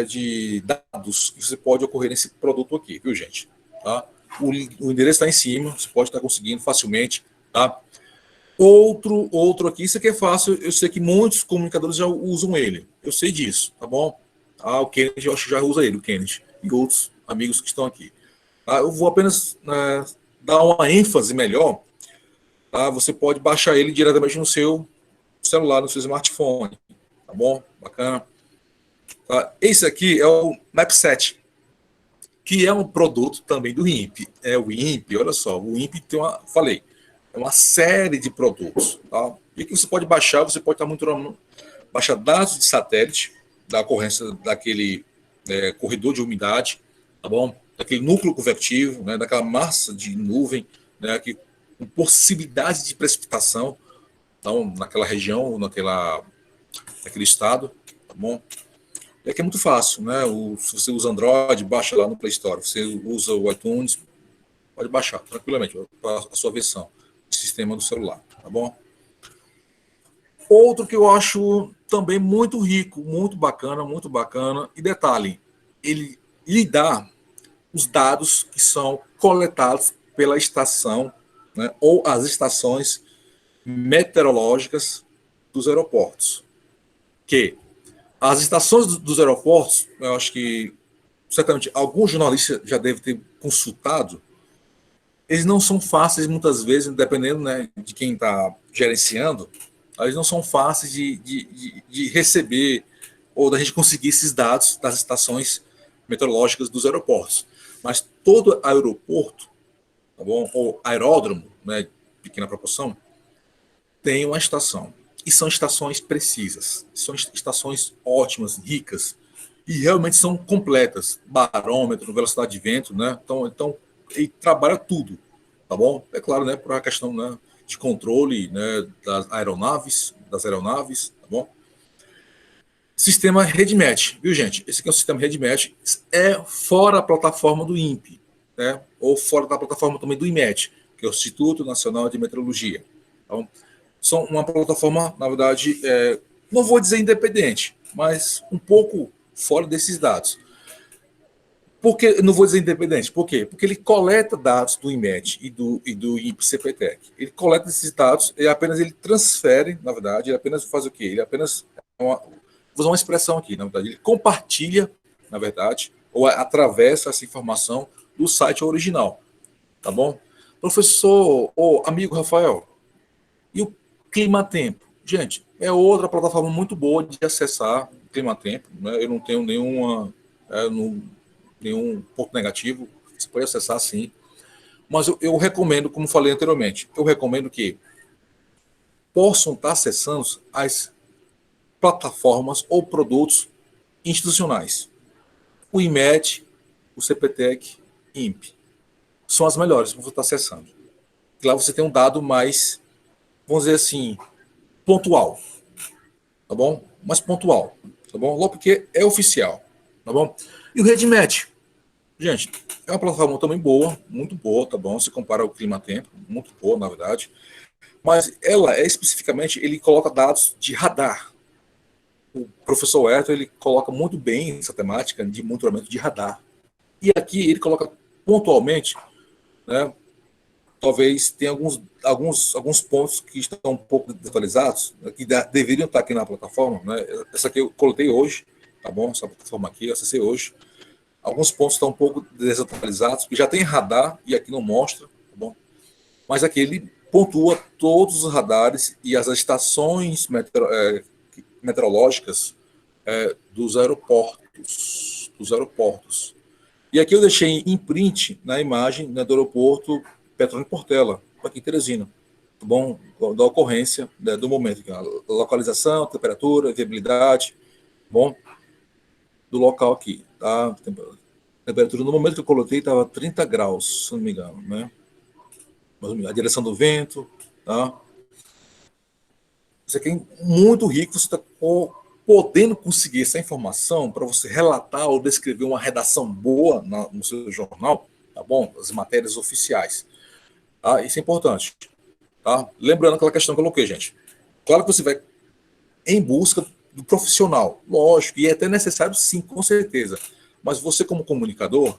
de dados que você pode ocorrer nesse produto aqui, viu, gente? Tá? O endereço está em cima, você pode estar conseguindo facilmente, tá? Outro aqui, isso aqui é fácil, eu sei que muitos comunicadores já usam ele, eu sei disso, tá bom? O Kennedy, eu acho que já usa ele, o Kennedy, e outros amigos que estão aqui. Tá? Eu vou apenas dar uma ênfase melhor, tá? Você pode baixar ele diretamente no seu celular, no seu smartphone, tá bom? Bacana. Tá? Esse aqui é o Mapset, que é um produto também do INPE. O INPE, olha só, o INPE tem falei, é uma série de produtos. Tá? E que você pode baixar, você pode estar monitorando, baixar dados de satélite da ocorrência daquele corredor de umidade, tá bom? Daquele núcleo convectivo, né, daquela massa de nuvem, né, que, com possibilidade de precipitação, então, naquela região, naquele estado, tá bom? E aqui é muito fácil, né? Se você usa Android, baixa lá no Play Store. Você usa o iTunes, pode baixar tranquilamente a sua versão de sistema do celular, tá bom? Outro que eu acho também muito rico, muito bacana, e detalhe, ele lhe dá os dados que são coletados pela estação, né, ou as estações meteorológicas dos aeroportos. Que as estações dos aeroportos, eu acho que certamente alguns jornalistas já devem ter consultado, eles não são fáceis muitas vezes, dependendo, né, de quem está gerenciando, eles não são fáceis de receber ou da gente conseguir esses dados das estações meteorológicas dos aeroportos. Mas todo aeroporto, tá bom? Ou aeródromo, né, pequena proporção, tem uma estação. E são estações precisas, são estações ótimas, ricas, e realmente são completas. Barômetro, velocidade de vento, né? Então ele trabalha tudo, tá bom? É claro, né, por uma questão, né, de controle, né, das aeronaves, tá bom? Sistema RedMatch, viu, gente? Esse aqui é o sistema RedMatch, é fora a plataforma do INPE, né? Ou fora da plataforma também do IMET, que é o Instituto Nacional de Meteorologia. Então, são uma plataforma, na verdade, não vou dizer independente, mas um pouco fora desses dados. Por que não vou dizer independente? Por quê? Porque ele coleta dados do IMET e do INPE-CPTEC. Ele coleta esses dados e apenas ele transfere, na verdade, ele apenas faz o quê? Ele apenas, vou usar uma expressão aqui, na verdade, ele compartilha, na verdade, ou atravessa essa informação do site original. Tá bom? Professor, ou amigo Rafael, e o Climatempo? Gente, é outra plataforma muito boa de acessar o Climatempo, né? Eu não tenho nenhum ponto negativo, você pode acessar sim. Mas eu recomendo, como falei anteriormente, eu recomendo que possam estar acessando as plataformas ou produtos institucionais. O IMET, o CPTEC, INPE. São as melhores que você está acessando. Lá você tem um dado mais, vamos dizer assim, pontual. Tá bom? Mais pontual. Tá bom? Logo porque é oficial. Tá bom? E o RedMatch. Gente, é uma plataforma também boa, muito boa, tá bom? Se compara ao Climatempo, muito boa, na verdade. Mas ela especificamente, ele coloca dados de radar. O professor Herto, ele coloca muito bem essa temática de monitoramento de radar. E aqui ele coloca pontualmente, né? Talvez tenha alguns pontos que estão um pouco desatualizados, né, que deveriam estar aqui na plataforma, né? Essa aqui eu coloquei hoje, tá bom? Essa plataforma aqui eu acessei hoje. Alguns pontos estão um pouco desatualizados, porque já tem radar e aqui não mostra, tá bom? Mas aqui ele pontua todos os radares e as estações meteorológicas dos aeroportos. E aqui eu deixei em print na imagem, né, do aeroporto Petrônio Portela, aqui em Teresina, tá bom? Da ocorrência, né, do momento, a localização, temperatura, viabilidade, tá bom? Do local aqui, tá? Temperatura no momento que eu coloquei estava 30 graus, se não me engano, né? A direção do vento, tá? Isso aqui é muito rico, você está podendo conseguir essa informação para você relatar ou descrever uma redação boa no seu jornal, tá bom? As matérias oficiais. Tá? Isso é importante. Tá? Lembrando aquela questão que eu coloquei, gente. Claro que você vai em busca do profissional, lógico, e é até necessário sim, com certeza. Mas você como comunicador,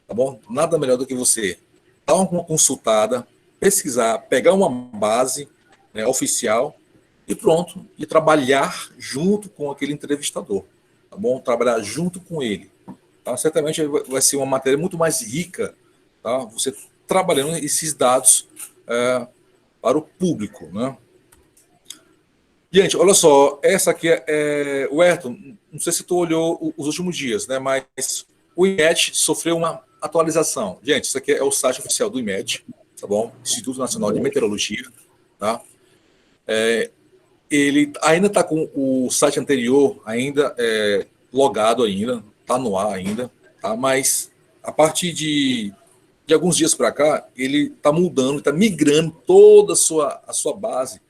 tá bom? Nada melhor do que você dar uma consultada, pesquisar, pegar uma base, né, oficial e pronto, e trabalhar junto com aquele entrevistador, tá bom? Trabalhar junto com ele. Tá? Certamente vai ser uma matéria muito mais rica, tá? Você trabalhando esses dados para o público, né? Gente, olha só, essa aqui o Ayrton, não sei se tu olhou os últimos dias, né? Mas o IMET sofreu uma atualização. Gente, isso aqui é o site oficial do IMET, tá bom? Instituto Nacional de Meteorologia, tá? Ele ainda está com o site anterior ainda logado ainda, está no ar ainda, tá? Mas a partir de alguns dias para cá, ele está mudando, está migrando toda a sua base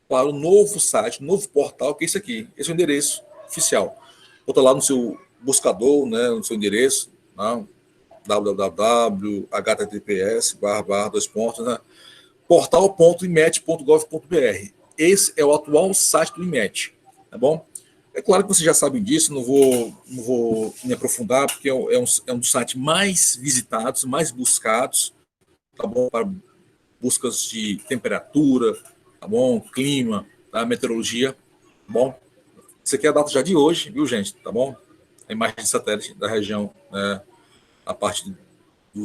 para o novo site, novo portal, que é esse aqui. Esse é o endereço oficial. Bota lá no seu buscador, né, no seu endereço, né, www.https /, portal.imet.gov.br. Esse é o atual site do IMET, tá bom? É claro que vocês já sabem disso, não vou me aprofundar, porque é um dos sites mais visitados, mais buscados, tá bom? Para buscas de temperatura, tá bom? Clima, tá? Meteorologia, tá bom? Isso aqui é a data já de hoje, viu, gente? Tá bom? A imagem de satélite da região, né? A parte do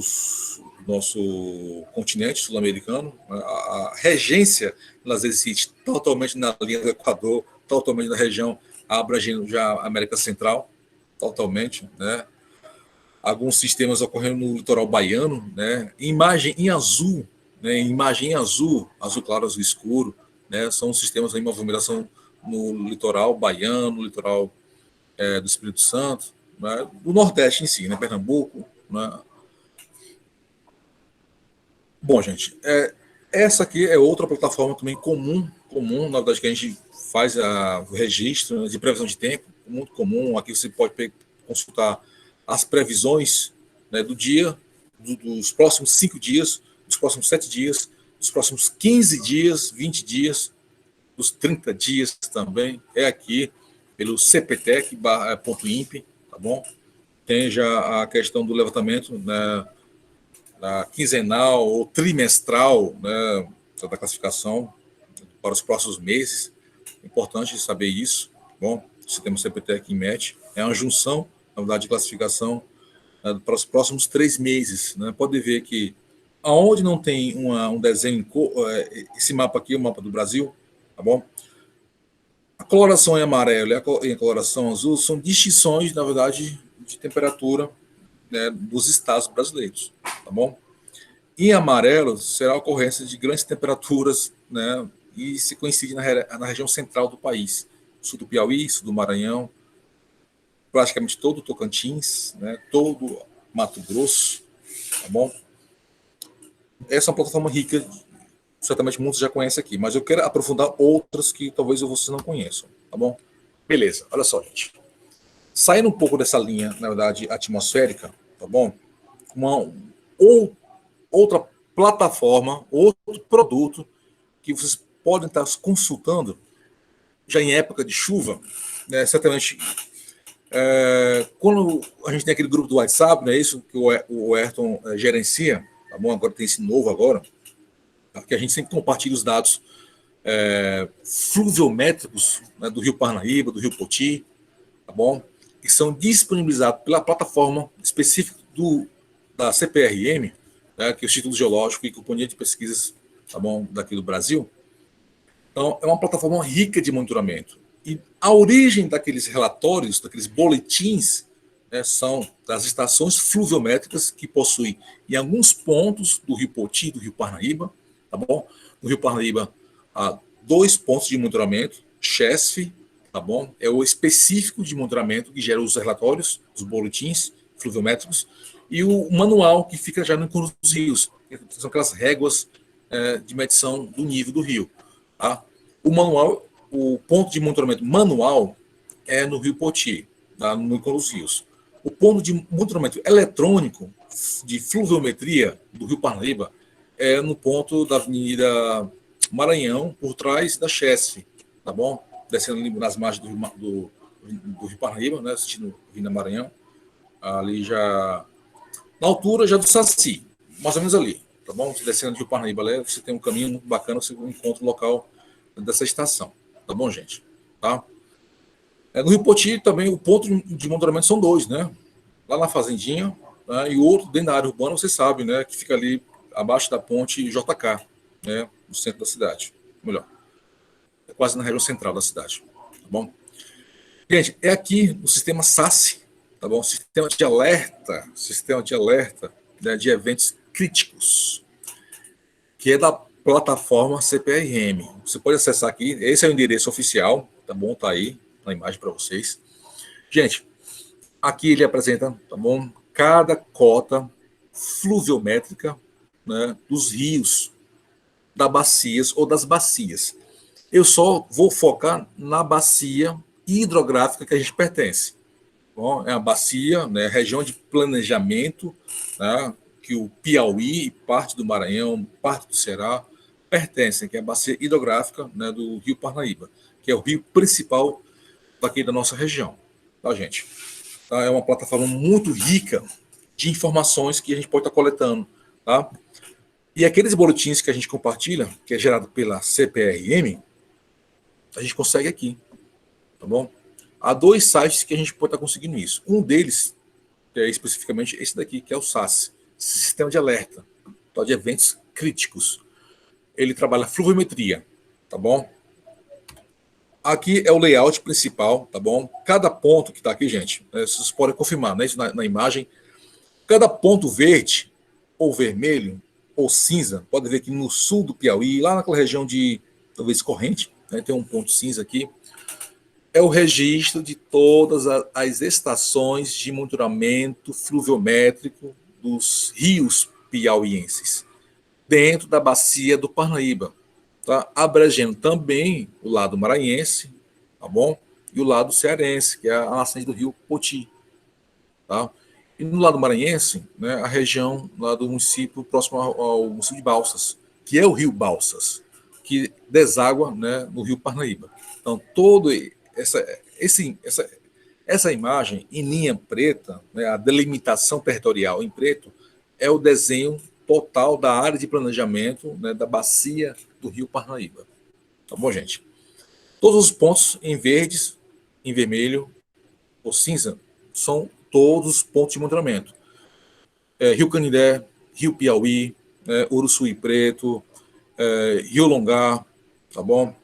nosso continente sul-americano, a regência nas existe totalmente na linha do Equador, totalmente na região abrangendo já a América Central, totalmente, né? Alguns sistemas ocorrendo no litoral baiano, né? Imagem em azul, né? Imagem em azul, azul claro, azul escuro, né? São sistemas em movimentação no litoral baiano, no litoral do Espírito Santo, né? Do Nordeste em si, né? Pernambuco, né? Bom, gente, essa aqui é outra plataforma também comum, na verdade, que a gente faz o registro, né, de previsão de tempo, muito comum. Aqui você pode consultar as previsões, né, do dia, dos próximos 5 dias, dos próximos 7 dias, dos próximos 15 dias, 20 dias, dos 30 dias também. É aqui pelo cptec.imp, tá bom? Tem já a questão do levantamento, né, da quinzenal ou trimestral, né, da classificação para os próximos meses. É importante saber isso. Bom, o sistema CPTEC IMET é uma junção, na verdade, de classificação, né, para os próximos 3 meses. Né? Pode ver que aonde não tem um desenho, esse mapa aqui, o mapa do Brasil, tá bom? A coloração em amarelo e a coloração azul são distinções, na verdade, de temperatura, né, dos estados brasileiros, tá bom? Em amarelo será a ocorrência de grandes temperaturas, né, e se coincide na região central do país, sul do Piauí, sul do Maranhão, praticamente todo o Tocantins, né, todo Mato Grosso, tá bom? Essa é uma plataforma rica, certamente muitos já conhecem aqui, mas eu quero aprofundar outras que talvez vocês não conheçam, tá bom? Beleza, olha só, gente. Saindo um pouco dessa linha, na verdade, atmosférica, tá bom? Outra plataforma, outro produto que vocês podem estar consultando já em época de chuva, né? Certamente, quando a gente tem aquele grupo do WhatsApp, né, isso que o Ayrton gerencia, tá bom? Agora tem esse novo agora, tá? Que a gente sempre compartilha os dados fluviométricos, né, do Rio Parnaíba, do Rio Poti, tá bom? Que são disponibilizados pela plataforma específica da CPRM, né, que é o Instituto Geológico e Companhia de Pesquisas, tá bom, daqui do Brasil. Então, é uma plataforma rica de monitoramento. E a origem daqueles relatórios, daqueles boletins, né, são das estações fluviométricas que possuem, em alguns pontos do Rio Poti e do Rio Parnaíba, tá bom? No Rio Parnaíba, há 2 pontos de monitoramento, CHESF, tá bom? É o específico de monitoramento que gera os relatórios, os boletins fluviométricos, e o manual que fica já no encontro dos rios, são aquelas réguas de medição do nível do rio. Tá? O manual, o ponto de monitoramento manual é no Rio Poti, tá? No encontro dos rios. O ponto de monitoramento eletrônico de fluviometria do Rio Parnaíba é no ponto da Avenida Maranhão, por trás da CHESF, tá bom? Descendo ali nas margens do Rio Parnaíba, né? Assistindo a Avenida Maranhão, ali já na altura já do Saci, mais ou menos ali, tá bom? Você descendo do Rio Parnaíba, você tem um caminho muito bacana, você encontra o local dessa estação, tá bom, gente? Tá? No Rio Poti também o ponto de monitoramento são 2, né? Lá na Fazendinha, né? E o outro dentro da área urbana, você sabe, né? Que fica ali abaixo da ponte JK, né? No centro da cidade, melhor, é quase na região central da cidade, tá bom? Gente, é aqui o sistema SASSI, tá bom? Sistema de alerta, né, de eventos críticos. que é da plataforma CPRM. Você pode acessar aqui, esse é o endereço oficial, tá bom? Tá aí na imagem para vocês. Gente, aqui ele apresenta, tá bom? Cada cota fluviométrica, né, dos rios, das bacias ou das bacias. Eu só vou focar na bacia hidrográfica que a gente pertence. Bom, é a bacia, né, região de planejamento, né, que o Piauí, parte do Maranhão, parte do Ceará pertencem, que é a bacia hidrográfica, né, do Rio Parnaíba, que é o rio principal daqui da nossa região, tá, gente? Tá, é uma plataforma muito rica de informações que a gente pode estar coletando, tá? E aqueles boletins que a gente compartilha, que é gerado pela CPRM, a gente consegue aqui, tá bom? Há 2 sites que a gente pode estar conseguindo isso. Um deles, que é especificamente esse daqui, que é o SAS, Sistema de Alerta, tá, de Eventos Críticos. Ele trabalha fluviometria, tá bom? Aqui é o layout principal, tá bom? Cada ponto que está aqui, gente, vocês podem confirmar, né, isso na imagem. Cada ponto verde, ou vermelho, ou cinza, pode ver que no sul do Piauí, lá naquela região de, talvez, corrente, né, tem um ponto cinza aqui, é o registro de todas as estações de monitoramento fluviométrico dos rios piauienses, dentro da bacia do Parnaíba, tá? Abrangendo também o lado maranhense, tá bom? E o lado cearense, que é a nascente do rio Poti, tá? E no lado maranhense, né, a região lá do município próximo ao município de Balsas, que é o rio Balsas, que deságua, né, no rio Parnaíba. Então, todo essa imagem em linha preta, né, a delimitação territorial em preto, é o desenho total da área de planejamento, né, da bacia do rio Parnaíba. Tá bom, gente? Todos os pontos em verdes, em vermelho ou cinza são todos os pontos de monitoramento. Rio Canindé, Rio Piauí, Uruçuí Preto, Rio Longar, tá bom?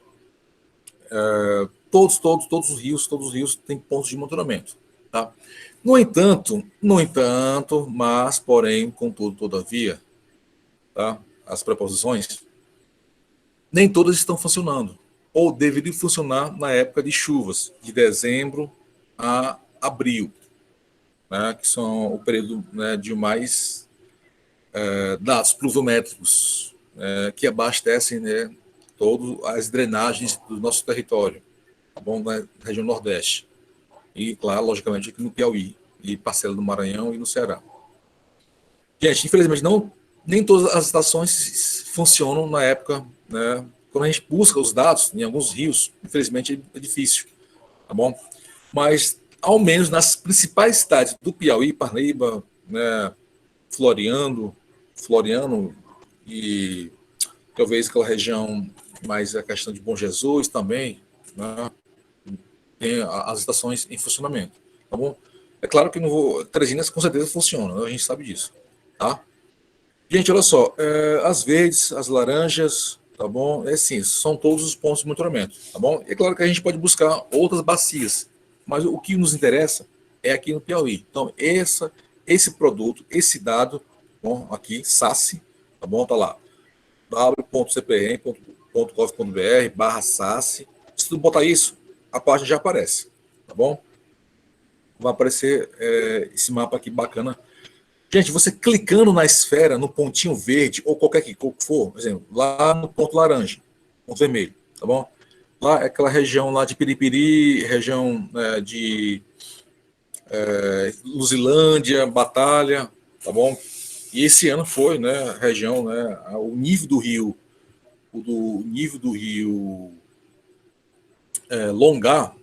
Todos os rios têm pontos de monitoramento, tá? No entanto, mas, porém, contudo, todavia, tá? As preposições, nem todas estão funcionando, ou deveriam funcionar na época de chuvas, de dezembro a abril, né? Que são o período, né, de mais dados pluviométricos, que abastecem, né, todas as drenagens do nosso território, tá bom? Na região Nordeste. E, claro, logicamente, aqui no Piauí, e parcela do Maranhão e no Ceará. Gente, infelizmente, nem todas as estações funcionam na época, né? Quando a gente busca os dados em alguns rios, infelizmente é difícil, tá bom? Mas, ao menos nas principais cidades do Piauí, Parnaíba, né, Floriano e talvez aquela região mais a questão de Bom Jesus também, né, tem as estações em funcionamento, tá bom? É claro que não vou, Terezinas com certeza funciona, né, a gente sabe disso, tá? Gente, olha só, as verdes, as laranjas, tá bom? Sim, são todos os pontos de monitoramento, tá bom? É claro que a gente pode buscar outras bacias, mas o que nos interessa é aqui no Piauí. Então, esse produto, esse dado, bom, aqui, SAS, tá bom? Tá lá, w.cpm.gov.br/SAS. Se tu botar isso, a página já aparece, tá bom? Vai aparecer esse mapa aqui bacana. Gente, você clicando na esfera, no pontinho verde, ou qualquer que for, por exemplo, lá no ponto laranja, ponto vermelho, tá bom? Lá é aquela região lá de Piripiri, região de Luzilândia, Batalha, tá bom? E esse ano foi, né, a região, né, o nível do rio, Longar,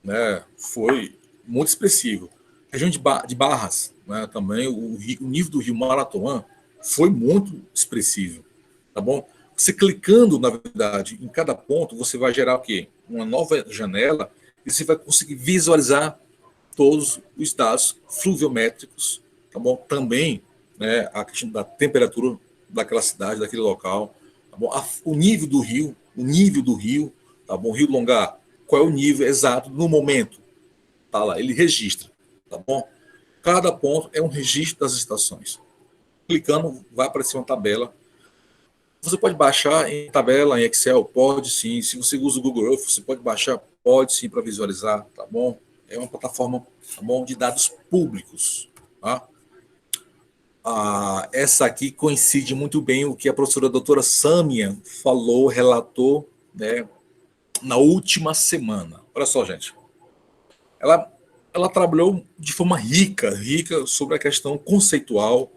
né, foi muito expressivo. Região de Barras, né, também, o nível do rio Maratuã foi muito expressivo, tá bom? Você clicando, na verdade, em cada ponto, você vai gerar o quê? Uma nova janela e você vai conseguir visualizar todos os dados fluviométricos, tá bom? Também, né, a questão da temperatura daquela cidade, daquele local, tá bom? O nível do rio, tá bom? Rio Longar, qual é o nível exato no momento? Tá lá, ele registra, tá bom? Cada ponto é um registro das estações. Clicando, vai aparecer uma tabela. Você pode baixar em tabela, em Excel, pode sim. Se você usa o Google Earth, você pode baixar, pode sim, para visualizar, tá bom? É uma plataforma, tá bom, de dados públicos, tá? Essa aqui coincide muito bem o que a professora doutora Sâmia falou, relatou, né, na última semana. Olha só, gente. Ela trabalhou de forma rica sobre a questão conceitual,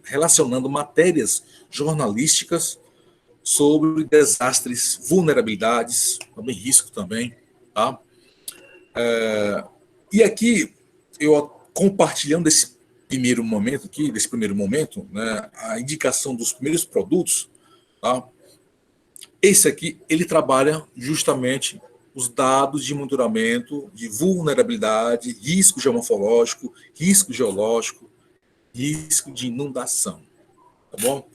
relacionando matérias jornalísticas sobre desastres, vulnerabilidades, também risco também, tá? E aqui, eu compartilhando desse primeiro momento, né, a indicação dos primeiros produtos, tá? Esse aqui, ele trabalha justamente os dados de monitoramento de vulnerabilidade, risco geomorfológico, risco geológico, risco de inundação, tá bom?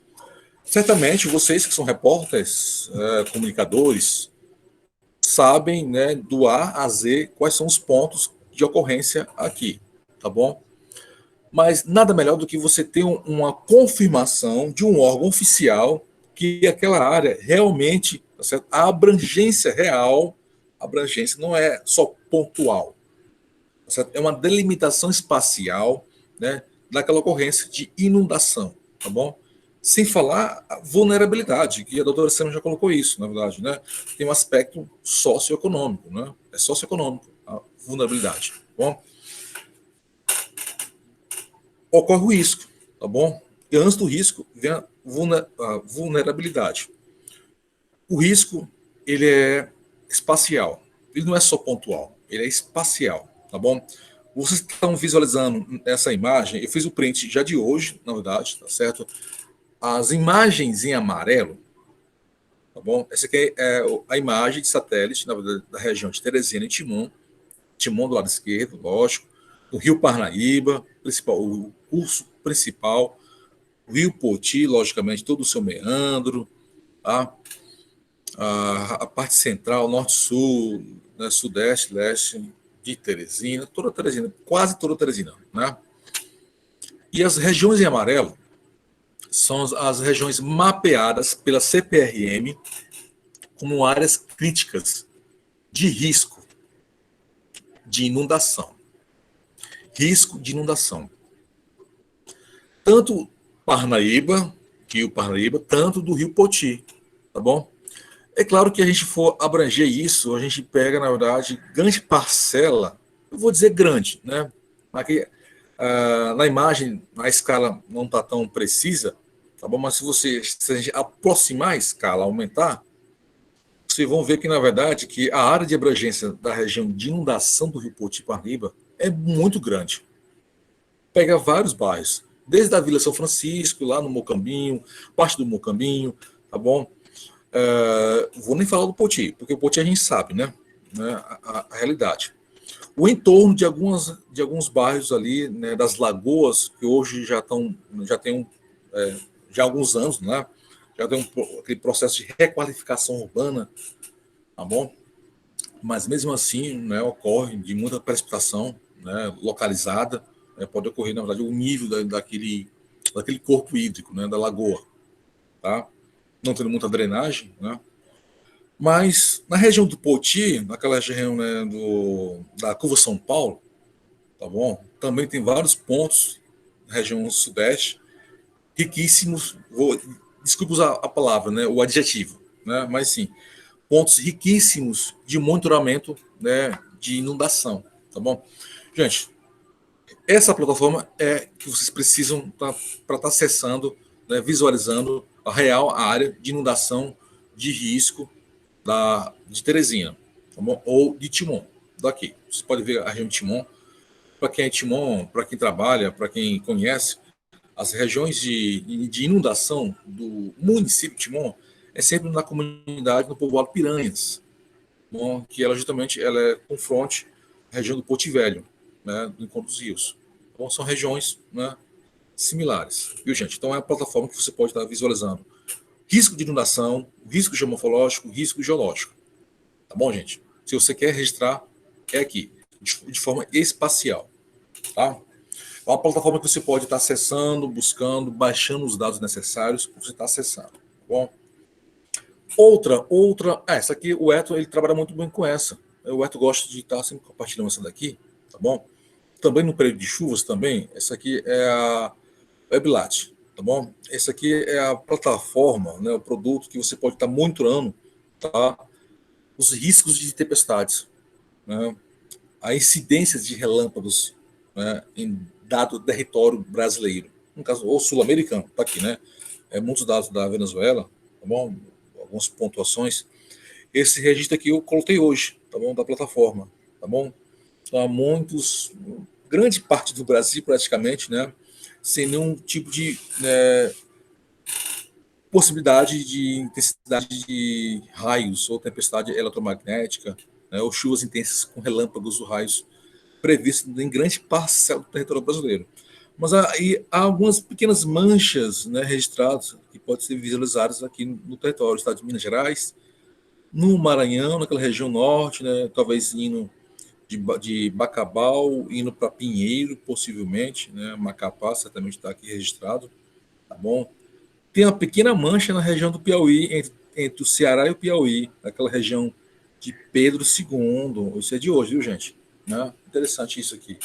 Certamente vocês que são repórteres, comunicadores, sabem, né, do A a Z quais são os pontos de ocorrência aqui, tá bom? Mas nada melhor do que você ter uma confirmação de um órgão oficial que aquela área realmente, tá certo? A abrangência real, a abrangência não é só pontual, tá certo? É uma delimitação espacial, né, daquela ocorrência de inundação, tá bom? Sem falar a vulnerabilidade, que a doutora Sâmia já colocou isso, na verdade, né? Tem um aspecto socioeconômico, né? É socioeconômico a vulnerabilidade, tá bom? Ocorre o risco, tá bom? E antes do risco vem a vulnerabilidade. O risco, ele é espacial, ele não é só pontual, ele é espacial, tá bom? Vocês estão visualizando essa imagem, eu fiz o print já de hoje, na verdade, tá certo? As imagens em amarelo, tá bom? Essa aqui é a imagem de satélite, na verdade, da região de Teresina e Timon, Timon do lado esquerdo, lógico, do Rio Parnaíba, o curso principal, o Rio Poti, logicamente, todo o seu meandro, tá? A parte central, norte-sul, né, sudeste, leste de Teresina, toda Teresina, quase toda Teresina, né? E as regiões em amarelo são as regiões mapeadas pela CPRM como áreas críticas de risco de inundação. Risco de inundação. Tanto Parnaíba, Rio Parnaíba, tanto do Rio Poti, tá bom? É claro que a gente for abranger isso, a gente pega, na verdade, grande parcela, eu vou dizer grande, né? Aqui, na imagem, a escala não está tão precisa, tá bom? Mas se a gente aproximar a escala, aumentar, vocês vão ver que, na verdade, que a área de abrangência da região de inundação do Rio Poti e Parnaíba é muito grande. Pega vários bairros, desde a Vila São Francisco, lá no Mocambinho, parte do Mocambinho, tá bom? Vou nem falar do Poti, porque o Poti a gente sabe, né? A realidade. O entorno de alguns bairros ali, né, das lagoas, que hoje já tem já há alguns anos, né? Já tem aquele processo de requalificação urbana, tá bom? Mas mesmo assim, né, ocorre de muita precipitação, né, localizada, né, pode ocorrer, na verdade, o nível daquele corpo hídrico, né, da lagoa, tá? Não tendo muita drenagem, né? Mas na região do Poti, naquela região, né, da Curva São Paulo, tá bom? Também tem vários pontos na região sudeste, riquíssimos, desculpe usar a palavra, né, o adjetivo, né, mas sim, pontos riquíssimos de monitoramento, né, de inundação, tá bom? Gente, essa plataforma é que vocês precisam para estar acessando, né, visualizando a área de inundação de risco de Teresina, tá bom? Ou de Timon, daqui. Você pode ver a região de Timon. Para quem é Timon, para quem trabalha, para quem conhece, as regiões de inundação do município de Timon é sempre na comunidade, no povoado Piranhas, bom, que ela justamente é confronte à região do Porto Velho, né, do Encontro dos Rios. Então, são regiões, né, similares. Viu, gente? Então, é a plataforma que você pode estar visualizando risco de inundação, risco geomorfológico, risco geológico. Tá bom, gente? Se você quer registrar, é aqui, de forma espacial. Tá? É uma plataforma que você pode estar acessando, buscando, baixando os dados necessários para você estar acessando. Bom, essa aqui, o Eto, ele trabalha muito bem com essa. O Eto gosta de estar sempre compartilhando essa daqui, tá bom? Também no período de chuvas também, essa aqui é a WebLat, tá bom? Essa aqui é a plataforma, né, o produto que você pode estar monitorando, tá? Os riscos de tempestades, né? A incidência de relâmpagos, né, em dado território brasileiro, no caso, ou sul-americano, tá aqui, né? Muitos dados da Venezuela, tá bom? Algumas pontuações. Esse registro aqui eu coloquei hoje, tá bom? Da plataforma, tá bom? Então, há grande parte do Brasil praticamente, né? Sem nenhum tipo de possibilidade de intensidade de raios ou tempestade eletromagnética, né? Ou chuvas intensas com relâmpagos ou raios previstos em grande parcela do território brasileiro. Mas aí há algumas pequenas manchas, né, registradas que podem ser visualizadas aqui no território do estado de Minas Gerais, no Maranhão, naquela região norte, né, talvez indo de Bacabal, indo para Pinheiro, possivelmente, né, Macapá certamente está aqui registrado, tá bom? Tem uma pequena mancha na região do Piauí, entre o Ceará e o Piauí, aquela região de Pedro II, isso é de hoje, viu, gente? Né? Interessante isso aqui.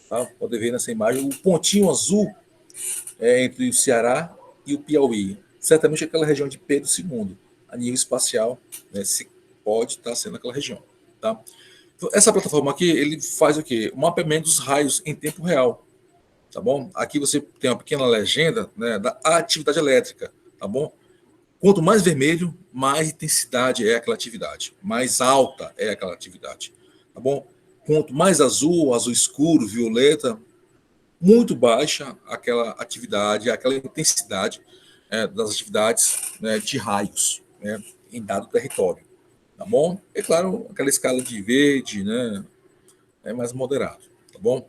Tá? Pode ver nessa imagem, o pontinho azul é entre o Ceará e o Piauí. Certamente aquela região de Pedro II, a nível espacial, né, se pode estar sendo aquela região. Tá? Então, essa plataforma aqui, ele faz o quê? O mapeamento dos raios em tempo real. Tá bom? Aqui você tem uma pequena legenda, né, da atividade elétrica. Tá bom? Quanto mais vermelho, mais intensidade é aquela atividade. Mais alta é aquela atividade. Tá bom? Quanto mais azul, azul escuro, violeta, muito baixa aquela atividade, aquela intensidade das atividades, né, de raios, né, em dado território. Tá bom? É claro, aquela escala de verde, né, é mais moderado. Tá bom?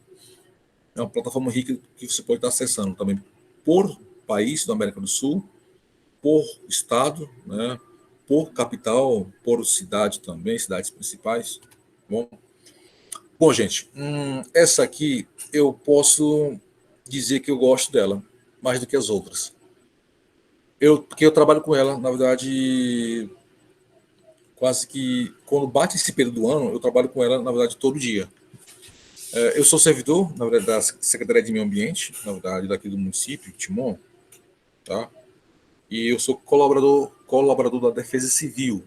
É uma plataforma rica que você pode estar acessando também por país da América do Sul, por estado, né, por capital, por cidade também, cidades principais. Tá bom? Bom, gente, essa aqui eu posso dizer que eu gosto dela mais do que as outras. Porque eu trabalho com ela, na verdade, quase que quando bate esse período do ano, eu trabalho com ela, na verdade, todo dia. Eu sou servidor, na verdade, da Secretaria de Meio Ambiente, na verdade, daqui do município, Timon, tá? E eu sou colaborador da Defesa Civil,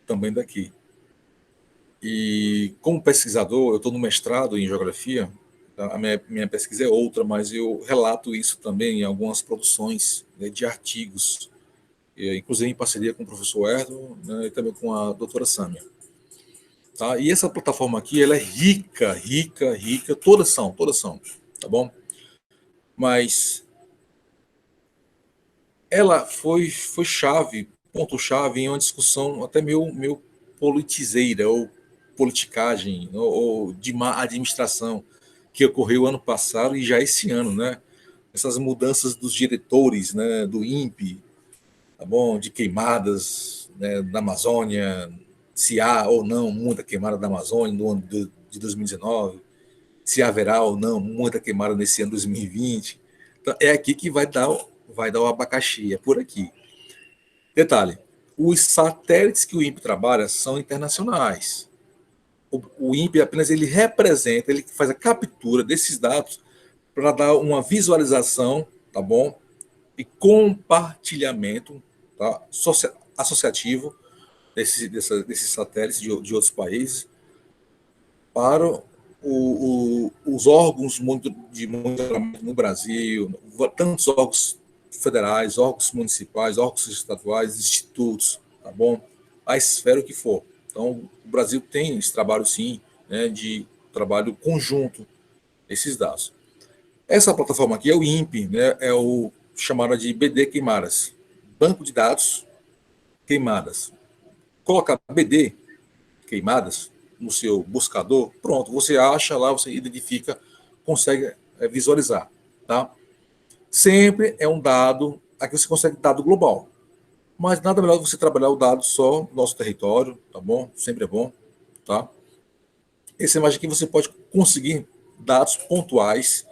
também daqui. E como pesquisador, eu estou no mestrado em Geografia, tá? A minha pesquisa é outra, mas eu relato isso também em algumas produções, né, de artigos, inclusive em parceria com o professor Erdo, né, e também com a doutora Sâmia. Tá? E essa plataforma aqui, ela é rica, todas são, tá bom? Mas ela foi chave, ponto-chave em uma discussão até meio politizeira, ou politicagem, ou de má administração, que ocorreu ano passado e já esse ano, né? Essas mudanças dos diretores, né, do INPE, tá bom? De queimadas, né, da Amazônia, se há ou não muita queimada da Amazônia no ano de 2019, se haverá ou não muita queimada nesse ano de 2020. Então, é aqui que vai dar o abacaxi, é por aqui. Detalhe, os satélites que o INPE trabalha são internacionais. O INPE apenas ele representa, ele faz a captura desses dados para dar uma visualização, tá bom? E compartilhamento, tá? Associativo desses satélites de outros países para os órgãos de monitoramento no Brasil, tantos órgãos federais, órgãos municipais, órgãos estaduais, institutos, tá bom? A esfera que for. Então, o Brasil tem esse trabalho, sim, né, de trabalho conjunto, esses dados. Essa plataforma aqui é o INPE, né, é o chamado de BD Queimadas, Banco de Dados Queimadas. Colocar BD Queimadas no seu buscador, pronto, você acha lá, você identifica, consegue visualizar, tá? Sempre é um dado, aqui você consegue dado global, mas nada melhor do que você trabalhar o dado só no nosso território, tá bom? Sempre é bom, tá? Essa imagem aqui você pode conseguir dados pontuais,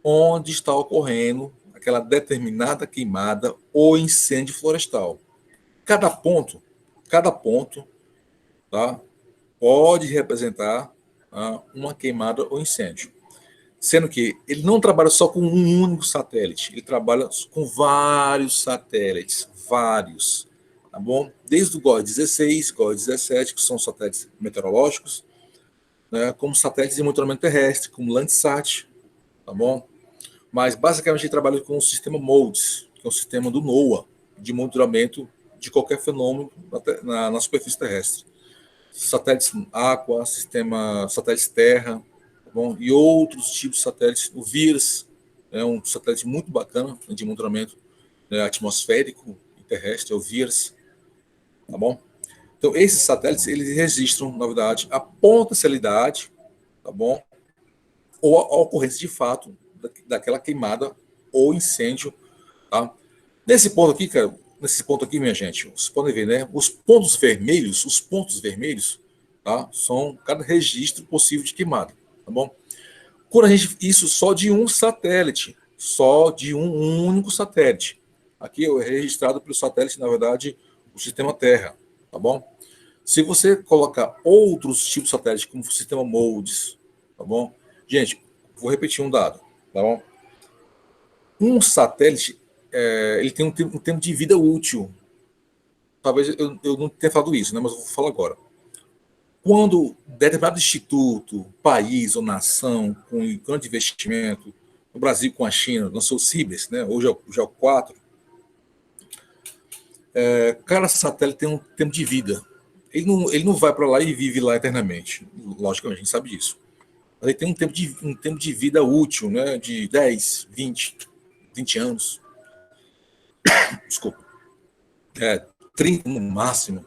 onde está ocorrendo aquela determinada queimada ou incêndio florestal. Cada ponto, tá, pode representar uma queimada ou incêndio. Sendo que ele não trabalha só com um único satélite, ele trabalha com vários satélites, vários, tá bom? Desde o GOES 16, GOES 17, que são satélites meteorológicos, né, como satélites de monitoramento terrestre, como Landsat, tá bom? Mas basicamente ele trabalha com o sistema MODES, que é o sistema do NOAA, de monitoramento de qualquer fenômeno na superfície terrestre. Satélites Aqua, satélites Terra, tá bom? E outros tipos de satélites. O VIRS é um satélite muito bacana de monitoramento, né, atmosférico e terrestre, é o VIRS, tá bom? Então, esses satélites, eles registram, na verdade, a potencialidade, tá bom? Ou a ocorrência de fato daquela queimada ou incêndio, tá? Nesse ponto aqui, minha gente, vocês podem ver, né? Os pontos vermelhos, tá? São cada registro possível de queimada, tá bom? Quando isso só de um satélite, só de um único satélite. Aqui é registrado pelo satélite, na verdade, o sistema Terra, tá bom? Se você colocar outros tipos de satélite, como o sistema MODES, tá bom? Gente, vou repetir um dado, tá bom? Um satélite, ele tem um tempo de vida útil. Talvez eu não tenha falado isso, né? Mas eu vou falar agora. Quando determinado instituto, país ou nação com grande investimento, no Brasil com a China, lançou o CIBES, né? Hoje é o 4, cada satélite tem um tempo de vida. Ele não vai para lá e vive lá eternamente. Logicamente, a gente sabe disso. Mas ele tem um tempo de vida útil, né? De 10, 20 anos. Desculpa. 30 no máximo,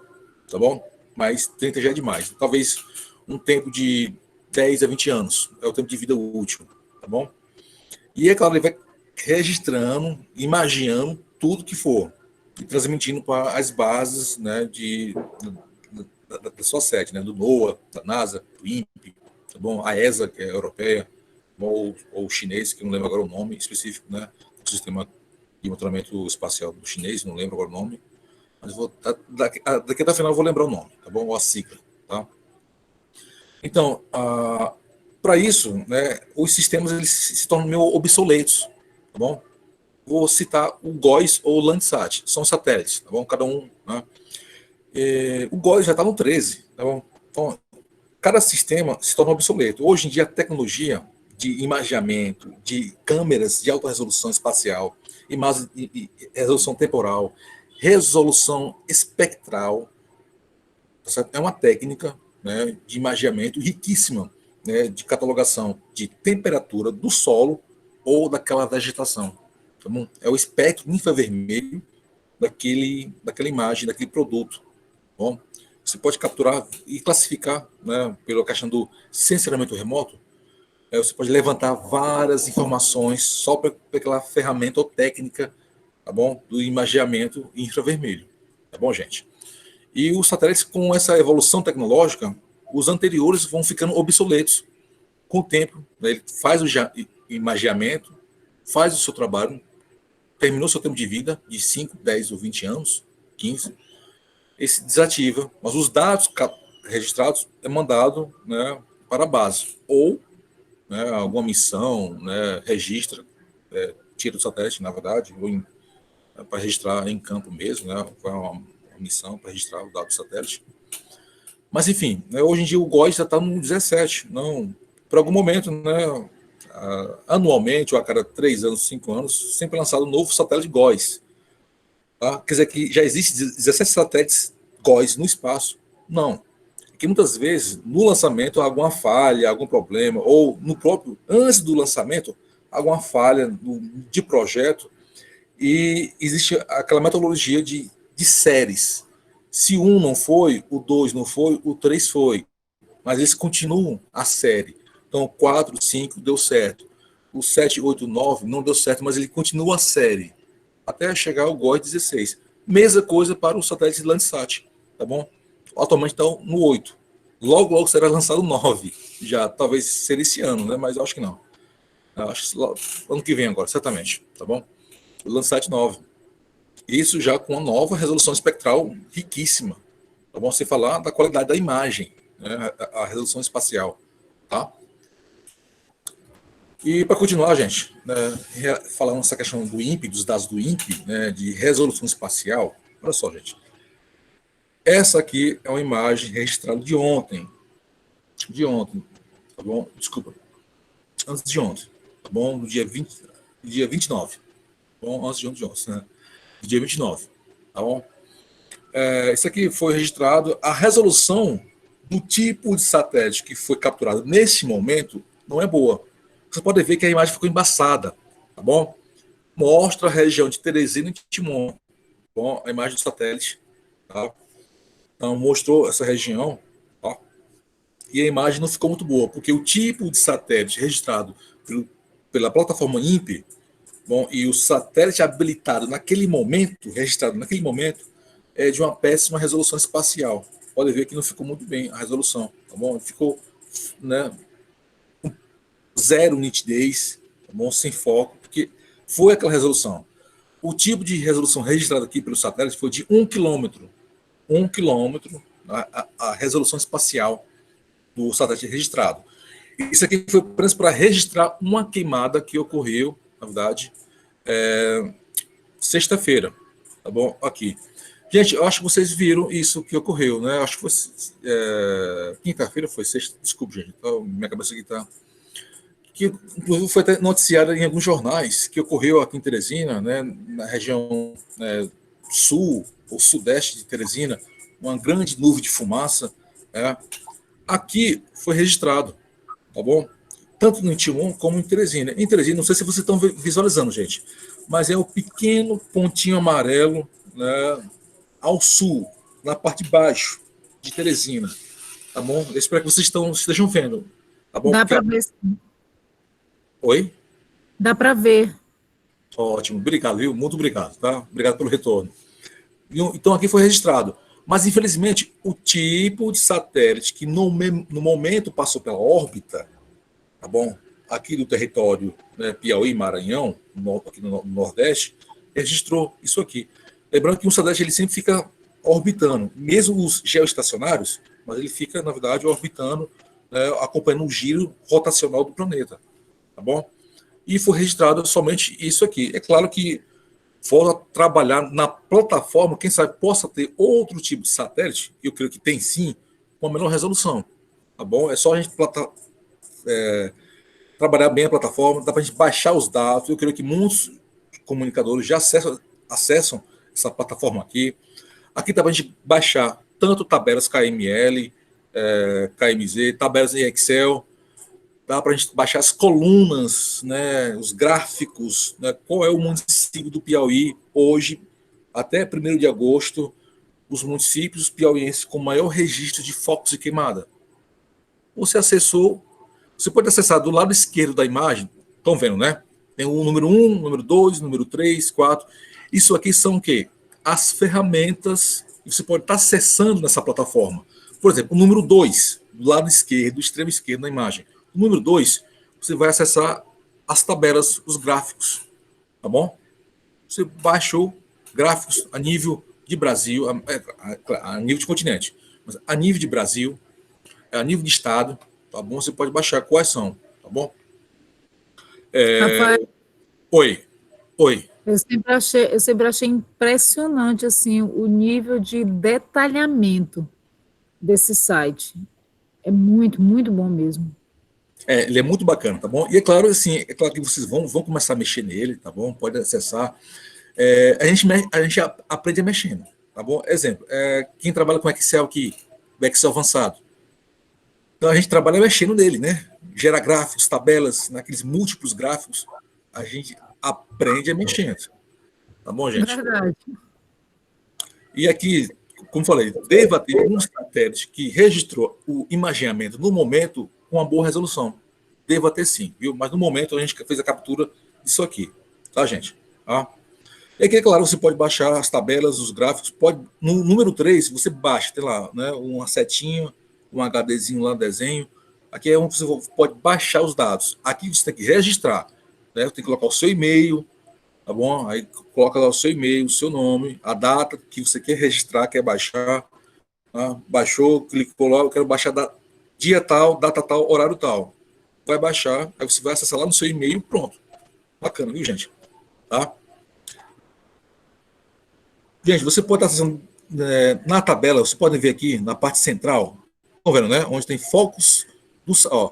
tá bom? Mas 30 já é demais. Talvez um tempo de 10 a 20 anos é o tempo de vida útil, tá bom? E é claro, ele vai registrando, imaginando tudo que for e transmitindo para as bases, né, da sua sede, né, do NOAA, da NASA, do INPE, tá bom? A ESA, que é europeia, ou chinês, que eu não lembro agora o nome específico, né, do sistema de monitoramento espacial do chinês, não lembro agora o nome, mas daqui até o final eu vou lembrar o nome, tá bom? Ou a sigla, tá? Então, para isso, né, os sistemas eles se tornam meio obsoletos, tá bom? Vou citar o GOES ou o Landsat, são satélites, tá bom? Cada um, né? O GOES já está no 13, tá bom? Então, cada sistema se torna obsoleto. Hoje em dia, a tecnologia de imageamento, de câmeras de alta resolução espacial, resolução temporal, resolução espectral, é uma técnica, né, de imageamento riquíssima, né, de catalogação de temperatura do solo ou daquela vegetação. Tá bom? É o espectro infravermelho daquela imagem, daquele produto. Tá bom? Você pode capturar e classificar, né, pela questão do sensoriamento remoto. Você pode levantar várias informações só para aquela ferramenta ou técnica, tá bom? Do imageamento infravermelho. Tá bom, gente? E os satélites, com essa evolução tecnológica, os anteriores vão ficando obsoletos com o tempo. Né? Ele faz o imageamento, faz o seu trabalho, terminou seu tempo de vida, de 5, 10 ou 20 anos, 15, ele se desativa, mas os dados registrados é mandado, né, para a base. Ou, né, alguma missão, né, registra, tira do satélite, na verdade, ou para registrar em campo mesmo, né, uma missão para registrar o dado do satélite. Mas, enfim, né, hoje em dia o GOES já está no 17. Não, por algum momento, né, anualmente, ou a cada 3 anos, 5 anos, sempre é lançado um novo satélite GOES. Tá? Quer dizer que já existem 17 satélites GOES no espaço? Não. Que muitas vezes, no lançamento, há alguma falha, algum problema, ou no próprio, antes do lançamento, alguma falha de projeto, e existe aquela metodologia de séries. Se um não foi, o 2 não foi, o 3 foi. Mas eles continuam a série. Então, o 4, 5 deu certo. O 7, 8, 9 não deu certo, mas ele continua a série. Até chegar ao GOES 16. Mesma coisa para o satélite Landsat, tá bom? Atualmente está no 8. Logo será lançado o 9. Já, talvez seria esse ano, né? Mas eu acho que não. Eu acho que ano que vem agora, certamente, tá bom? o Landsat 9. Isso já com uma nova resolução espectral riquíssima. Tá bom? Você falar da qualidade da imagem, né? A resolução espacial. Tá? E para continuar, gente, né, falando essa questão do INPE, dos dados do INPE, né, de resolução espacial, olha só, gente. Essa aqui é uma imagem registrada de ontem. Tá bom? Desculpa. Antes de ontem, tá bom? No dia 29. Tá bom? Antes de ontem, né? Dia 29, tá bom? Isso aqui foi registrado. A resolução do tipo de satélite que foi capturado nesse momento não é boa. Você pode ver que a imagem ficou embaçada, tá bom? Mostra a região de Teresina e Timon, tá bom? A imagem do satélite, tá? Então, mostrou essa região, tá? E a imagem não ficou muito boa, porque o tipo de satélite registrado pela plataforma INPE, bom, e o satélite habilitado naquele momento, registrado naquele momento, é de uma péssima resolução espacial. Pode ver que não ficou muito bem a resolução, tá bom? Ficou, né, zero nitidez, tá bom? Sem foco, porque foi aquela resolução. O tipo de resolução registrada aqui pelo satélite foi de 1 quilômetro. 1 quilômetro, a resolução espacial do satélite registrado. Isso aqui foi apenas para registrar uma queimada que ocorreu, na verdade, sexta-feira, tá bom? Aqui. Gente, eu acho que vocês viram isso que ocorreu, né? Acho que foi quinta-feira, foi sexta, desculpe, gente, então, minha cabeça aqui está... Que inclusive foi até noticiado em alguns jornais, que ocorreu aqui em Teresina, né, na região sul ou sudeste de Teresina, uma grande nuvem de fumaça. Aqui foi registrado, tá bom? Tanto no Timon como em Teresina. Em Teresina, não sei se vocês estão visualizando, gente, mas é o pequeno pontinho amarelo, né, ao sul, na parte de baixo de Teresina, tá bom? Eu espero que vocês estejam vendo, tá bom? Dá para ver, sim. Oi? Dá para ver. Ótimo, obrigado, viu? Muito obrigado, tá? Obrigado pelo retorno. Então, aqui foi registrado. Mas, infelizmente, o tipo de satélite que no momento passou pela órbita, tá bom? Aqui do território, né, Piauí, Maranhão, aqui no Nordeste, registrou isso aqui. Lembrando que um satélite ele sempre fica orbitando, mesmo os geoestacionários, mas ele fica, na verdade, orbitando, né, acompanhando o giro rotacional do planeta. Tá bom? E foi registrado somente isso aqui. É claro que for trabalhar na plataforma, quem sabe possa ter outro tipo de satélite, eu creio que tem sim, com a menor resolução. Tá bom? É só a gente trabalhar bem a plataforma, dá para a gente baixar os dados. Eu creio que muitos comunicadores já acessam essa plataforma aqui. Aqui dá para a gente baixar tanto tabelas KML, KMZ, tabelas em Excel. Dá para a gente baixar as colunas, né, os gráficos, né, qual é o município do Piauí hoje, até 1º de agosto, os municípios piauienses com maior registro de focos de queimada. Você pode acessar do lado esquerdo da imagem, estão vendo, né? Tem o número 1, número 2, número 3, 4. Isso aqui são o quê? As ferramentas que você pode estar acessando nessa plataforma. Por exemplo, o número 2, do lado esquerdo, extremo esquerdo da imagem. O número 2, você vai acessar as tabelas, os gráficos, tá bom? Você baixou gráficos a nível de Brasil, a nível de continente, mas a nível de Brasil, a nível de estado, tá bom? Você pode baixar quais são, tá bom? Rafael, Oi. eu sempre achei impressionante assim, o nível de detalhamento desse site. É muito, muito bom mesmo. Ele é muito bacana, tá bom? E é claro que vocês vão começar a mexer nele, tá bom? Pode acessar. A gente aprende a mexendo, tá bom? Exemplo, quem trabalha com Excel aqui, o Excel avançado. Então a gente trabalha mexendo nele, né? Gera gráficos, tabelas, naqueles múltiplos gráficos, a gente aprende a mexer. Tá bom, gente? Verdade. E aqui, como falei, deva ter um satélite que registrou o imaginamento no momento com uma boa resolução. Deva ter sim, viu? Mas no momento a gente fez a captura disso aqui, tá, gente? Tá? E aqui, é claro, você pode baixar as tabelas, os gráficos. No número 3, você baixa, tem lá, né, uma setinha, um HDzinho lá, desenho. Aqui é onde você pode baixar os dados. Aqui você tem que registrar, né? Tem que colocar o seu e-mail, tá bom? Aí coloca lá o seu e-mail, o seu nome, a data que você quer registrar, quer baixar, tá? Baixou, clicou lá, eu quero baixar dia tal, data tal, horário tal. Vai baixar, aí você vai acessar lá no seu e-mail, pronto. Bacana, viu, gente? Tá? Gente, você pode estar acessando na tabela, você pode ver aqui na parte central, estão vendo, né? Onde tem focos, ó,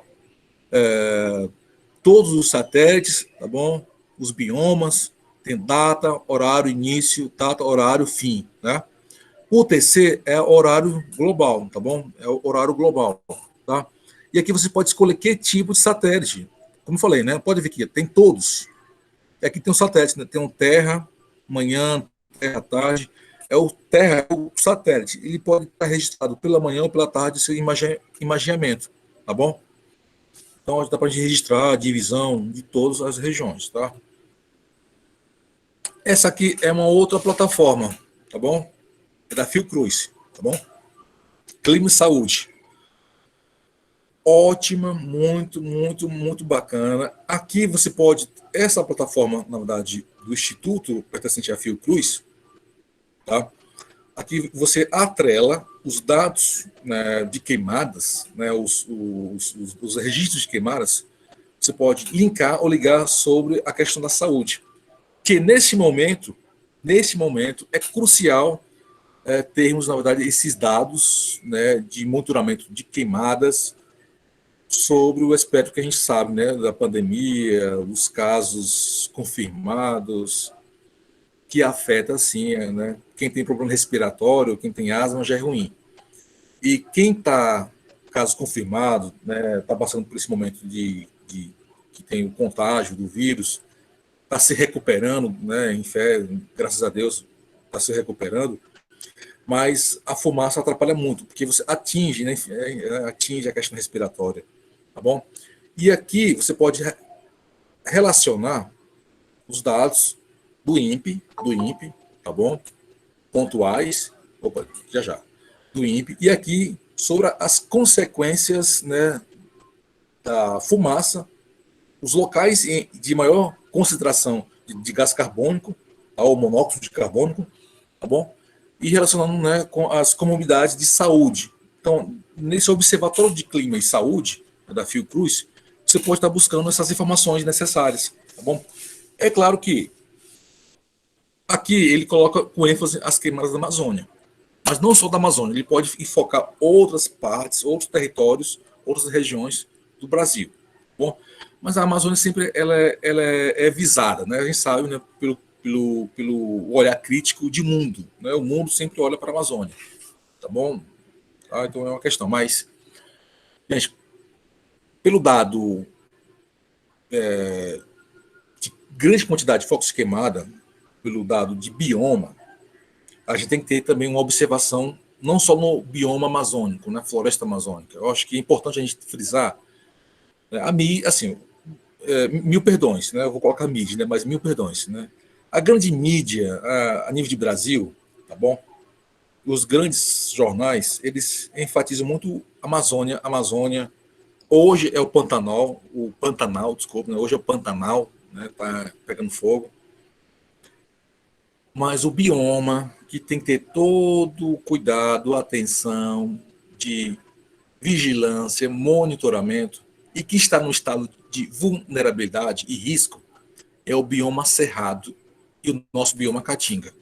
todos os satélites, tá bom? Os biomas, tem data, horário, início, data, horário, fim, né? O TC é horário global, tá bom? É o horário global, tá? E aqui você pode escolher que tipo de satélite. Como eu falei, né? Pode ver aqui, tem todos. E aqui tem um satélite, né? Tem um Terra, manhã, Terra, tarde. É o Terra, é o satélite. Ele pode estar registrado pela manhã ou pela tarde, seu imaginamento, tá bom? Então, dá para registrar a divisão de todas as regiões, tá? Essa aqui é uma outra plataforma, tá bom? É da Fiocruz, tá bom? Clima e Saúde. Ótima, muito, muito, muito bacana. Aqui você pode, essa plataforma, na verdade, do Instituto pertencente à Fiocruz, tá? Aqui você atrela os dados, né, de queimadas, né, os registros de queimadas, você pode linkar ou ligar sobre a questão da saúde. Que nesse momento é crucial termos, na verdade, esses dados, né, de monitoramento de queimadas sobre o aspecto que a gente sabe, né, da pandemia, os casos confirmados, que afeta, assim, né, quem tem problema respiratório, quem tem asma já é ruim. E quem está, caso confirmado, né, está passando por esse momento que tem o contágio do vírus, está se recuperando, né, em fé, graças a Deus, está se recuperando, mas a fumaça atrapalha muito, porque você atinge, né, atinge a questão respiratória, tá bom? E aqui você pode relacionar os dados do INPE, tá bom? Pontuais, opa, já, do INPE, e aqui sobre as consequências, né, da fumaça, os locais de maior concentração de gás carbônico, ao monóxido de carbono, tá bom? E relacionando, né, com as comunidades de saúde. Então, nesse Observatório de Clima e Saúde, da Fiocruz, você pode estar buscando essas informações necessárias, tá bom? É claro que aqui ele coloca com ênfase as queimadas da Amazônia, mas não só da Amazônia, ele pode enfocar outras partes, outros territórios, outras regiões do Brasil, tá bom? Mas a Amazônia sempre ela é visada, né? A gente sabe, né, pelo olhar crítico de mundo, né? O mundo sempre olha para a Amazônia, tá bom? Ah, então é uma questão, mas, gente, pelo dado de grande quantidade de focos de queimada, pelo dado de bioma, a gente tem que ter também uma observação não só no bioma amazônico, na floresta amazônica. Eu acho que é importante a gente frisar, né, assim, mil perdões, né? Eu vou colocar mídia, né? Mas mil perdões, né? A grande mídia a nível de Brasil, tá bom? Os grandes jornais, eles enfatizam muito Amazônia, Amazônia. Hoje é o Pantanal, desculpa, né? Hoje é o Pantanal, né? Tá pegando fogo. Mas o bioma, que tem que ter todo o cuidado, atenção, de vigilância, monitoramento, e que está no estado de vulnerabilidade e risco, é o bioma cerrado e o nosso bioma caatinga.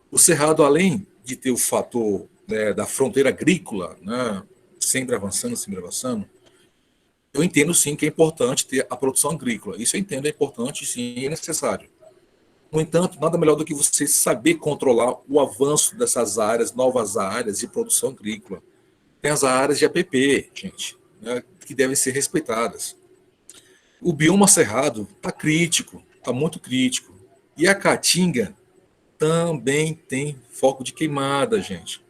O cerrado, além de ter o fator, né, da fronteira agrícola, né, sempre avançando, eu entendo sim que é importante ter a produção agrícola. Isso eu entendo, é importante, sim, é necessário. No entanto, nada melhor do que você saber controlar o avanço dessas áreas, novas áreas de produção agrícola. Tem as áreas de APP, gente, né, que devem ser respeitadas. O bioma cerrado está crítico, está muito crítico. E a caatinga também tem foco de queimada, gente.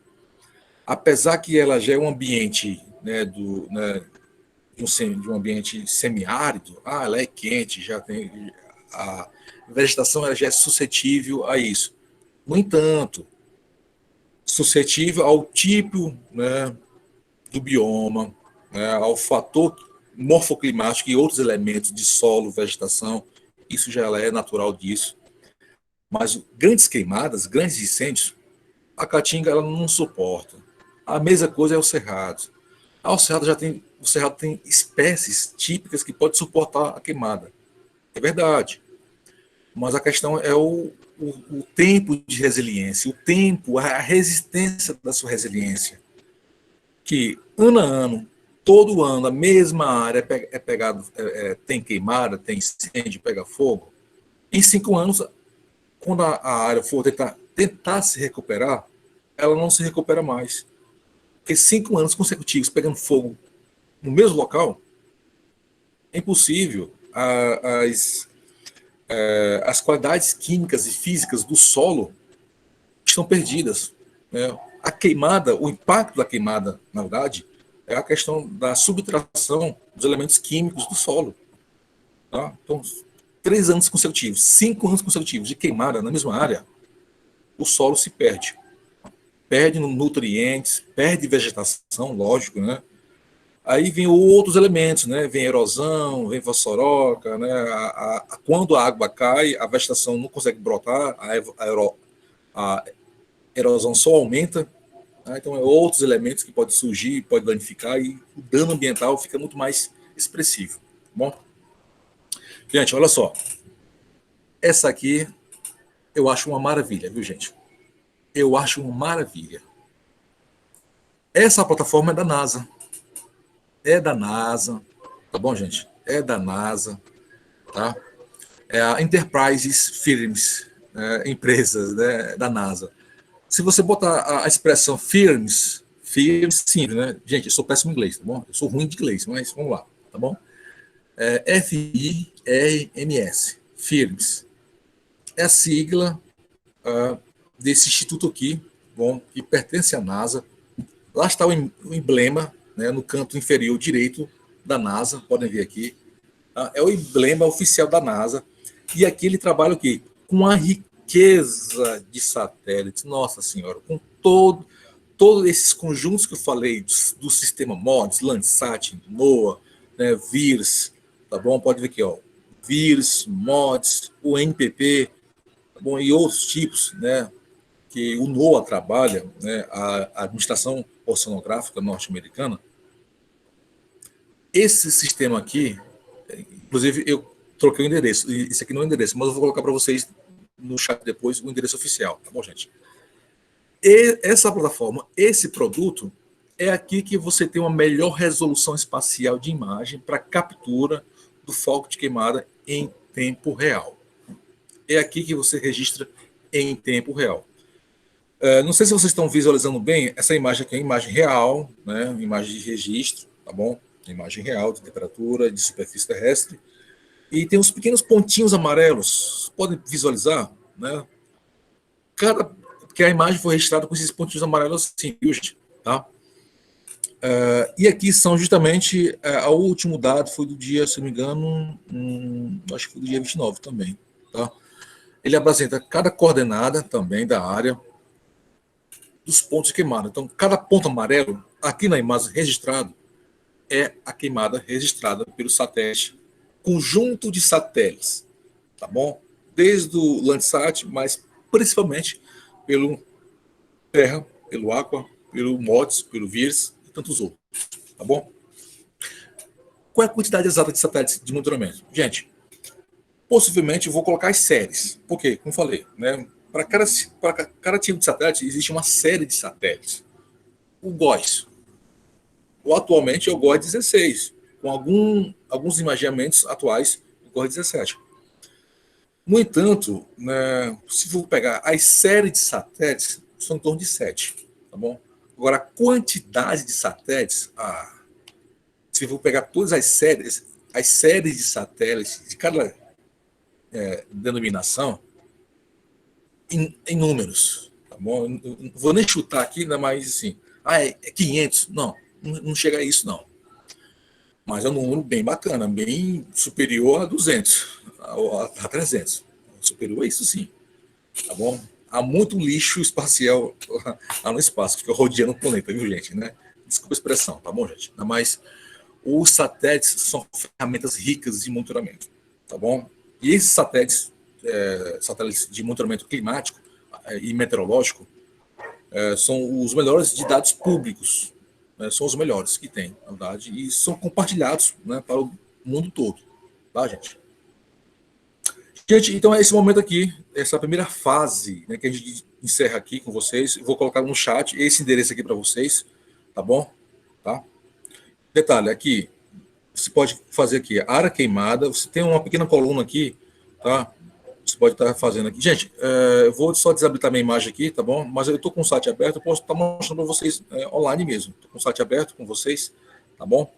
Apesar que ela já é um ambiente, né, de um ambiente semiárido, ela é quente, já tem a vegetação, ela já é suscetível a isso. No entanto, suscetível ao tipo, né, do bioma, né, ao fator morfoclimático e outros elementos de solo, vegetação, isso já é natural disso. Mas grandes queimadas, grandes incêndios, a caatinga ela não suporta. A mesma coisa é o cerrado. O cerrado tem espécies típicas que podem suportar a queimada. É verdade. Mas a questão é o tempo de resiliência, o tempo, a resistência da sua resiliência. Que ano a ano, todo ano, a mesma área tem queimada, tem incêndio, pega fogo. Em 5 anos, quando a área for tentar se recuperar, ela não se recupera mais. Porque 5 anos consecutivos pegando fogo no mesmo local, é impossível. As qualidades químicas e físicas do solo estão perdidas, né? A queimada, o impacto da queimada, na verdade, é a questão da subtração dos elementos químicos do solo. Tá? Então, 3 anos consecutivos, 5 anos consecutivos de queimada na mesma área, o solo se perde. Perde nutrientes, perde vegetação, lógico, né? Aí vem outros elementos, né? Vem erosão, vem fossoroca, né? Quando a água cai, a vegetação não consegue brotar, a erosão só aumenta, né? Então, outros elementos que podem surgir, podem danificar, e o dano ambiental fica muito mais expressivo. Tá bom? Gente, olha só. Essa aqui eu acho uma maravilha, viu, gente? Eu acho uma maravilha. Essa plataforma é da NASA. É da NASA. Tá bom, gente? É da NASA. Tá? É a Enterprise Firms, empresas, né, da NASA. Se você botar a expressão firms, sim, né? Gente, eu sou péssimo em inglês, tá bom? Eu sou ruim de inglês, mas vamos lá, tá bom? FIRMS, firms. É a sigla desse instituto aqui, bom, que pertence à NASA. Lá está o emblema, né, no canto inferior direito da NASA, podem ver aqui. Tá? É o emblema oficial da NASA. E aqui ele trabalha o quê? Com a riqueza de satélites, nossa senhora, com todos esses conjuntos que eu falei do sistema MODIS, Landsat, NOAA, né, VIRS, tá bom? Pode ver aqui, ó, VIRS, MODIS, o NPP, tá bom? E outros tipos, né, que o NOAA trabalha, né, a Administração Oceanográfica Norte-Americana. Esse sistema aqui, inclusive eu troquei o endereço, isso aqui não é o endereço, mas eu vou colocar para vocês no chat depois o endereço oficial, tá bom, gente? E essa plataforma, esse produto, é aqui que você tem uma melhor resolução espacial de imagem para captura do foco de queimada em tempo real. É aqui que você registra em tempo real. Não sei se vocês estão visualizando bem, essa imagem aqui é uma imagem real, né? Imagem de registro, tá bom? Imagem real de temperatura, de superfície terrestre. E tem uns pequenos pontinhos amarelos, podem visualizar, né? Porque a imagem foi registrada com esses pontinhos amarelos assim, tá? E aqui são justamente, o último dado foi do dia, se não me engano, acho que foi do dia 29 também, tá? Ele apresenta cada coordenada também da área dos pontos de queimada. Então, cada ponto amarelo, aqui na imagem registrado, é a queimada registrada pelo satélite, conjunto de satélites, tá bom? Desde o Landsat, mas principalmente pelo Terra, pelo Aqua, pelo MODIS, pelo VIRS e tantos outros, tá bom? Qual é a quantidade exata de satélites de monitoramento? Gente, possivelmente eu vou colocar as séries. Por quê? Como falei, né? Para cada tipo de satélite existe uma série de satélites. O GOES, atualmente é o GOES 16, com alguns imaginamentos atuais do GOES 17. No entanto, né, se for pegar as séries de satélites, são em torno de 7, tá bom? Agora, a quantidade de satélites, se for pegar todas as séries de satélites de cada denominação, em números, tá bom? Não vou nem chutar aqui, ainda mais assim, é 500, não chega a isso, não. Mas é um número bem bacana, bem superior a 200, a 300. Superior a isso, sim. Tá bom? Há muito lixo espacial lá no espaço, que fica rodeando o planeta, viu, gente? Né? Desculpa a expressão, tá bom, gente? Mas os satélites são ferramentas ricas de monitoramento, tá bom? E esses satélites, satélites de monitoramento climático e meteorológico, são os melhores de dados públicos, né? São os melhores que tem, na verdade, e são compartilhados, né, para o mundo todo, tá, gente? Gente, então é esse momento aqui, essa primeira fase, né, que a gente encerra aqui com vocês. Eu vou colocar no chat esse endereço aqui para vocês, tá bom? Tá? Detalhe, aqui, você pode fazer aqui, área queimada, você tem uma pequena coluna aqui, tá? Você pode estar fazendo aqui. Gente, eu vou só desabilitar minha imagem aqui, tá bom? Mas eu estou com o site aberto, eu posso estar mostrando para vocês online mesmo. Estou com o site aberto com vocês, tá bom?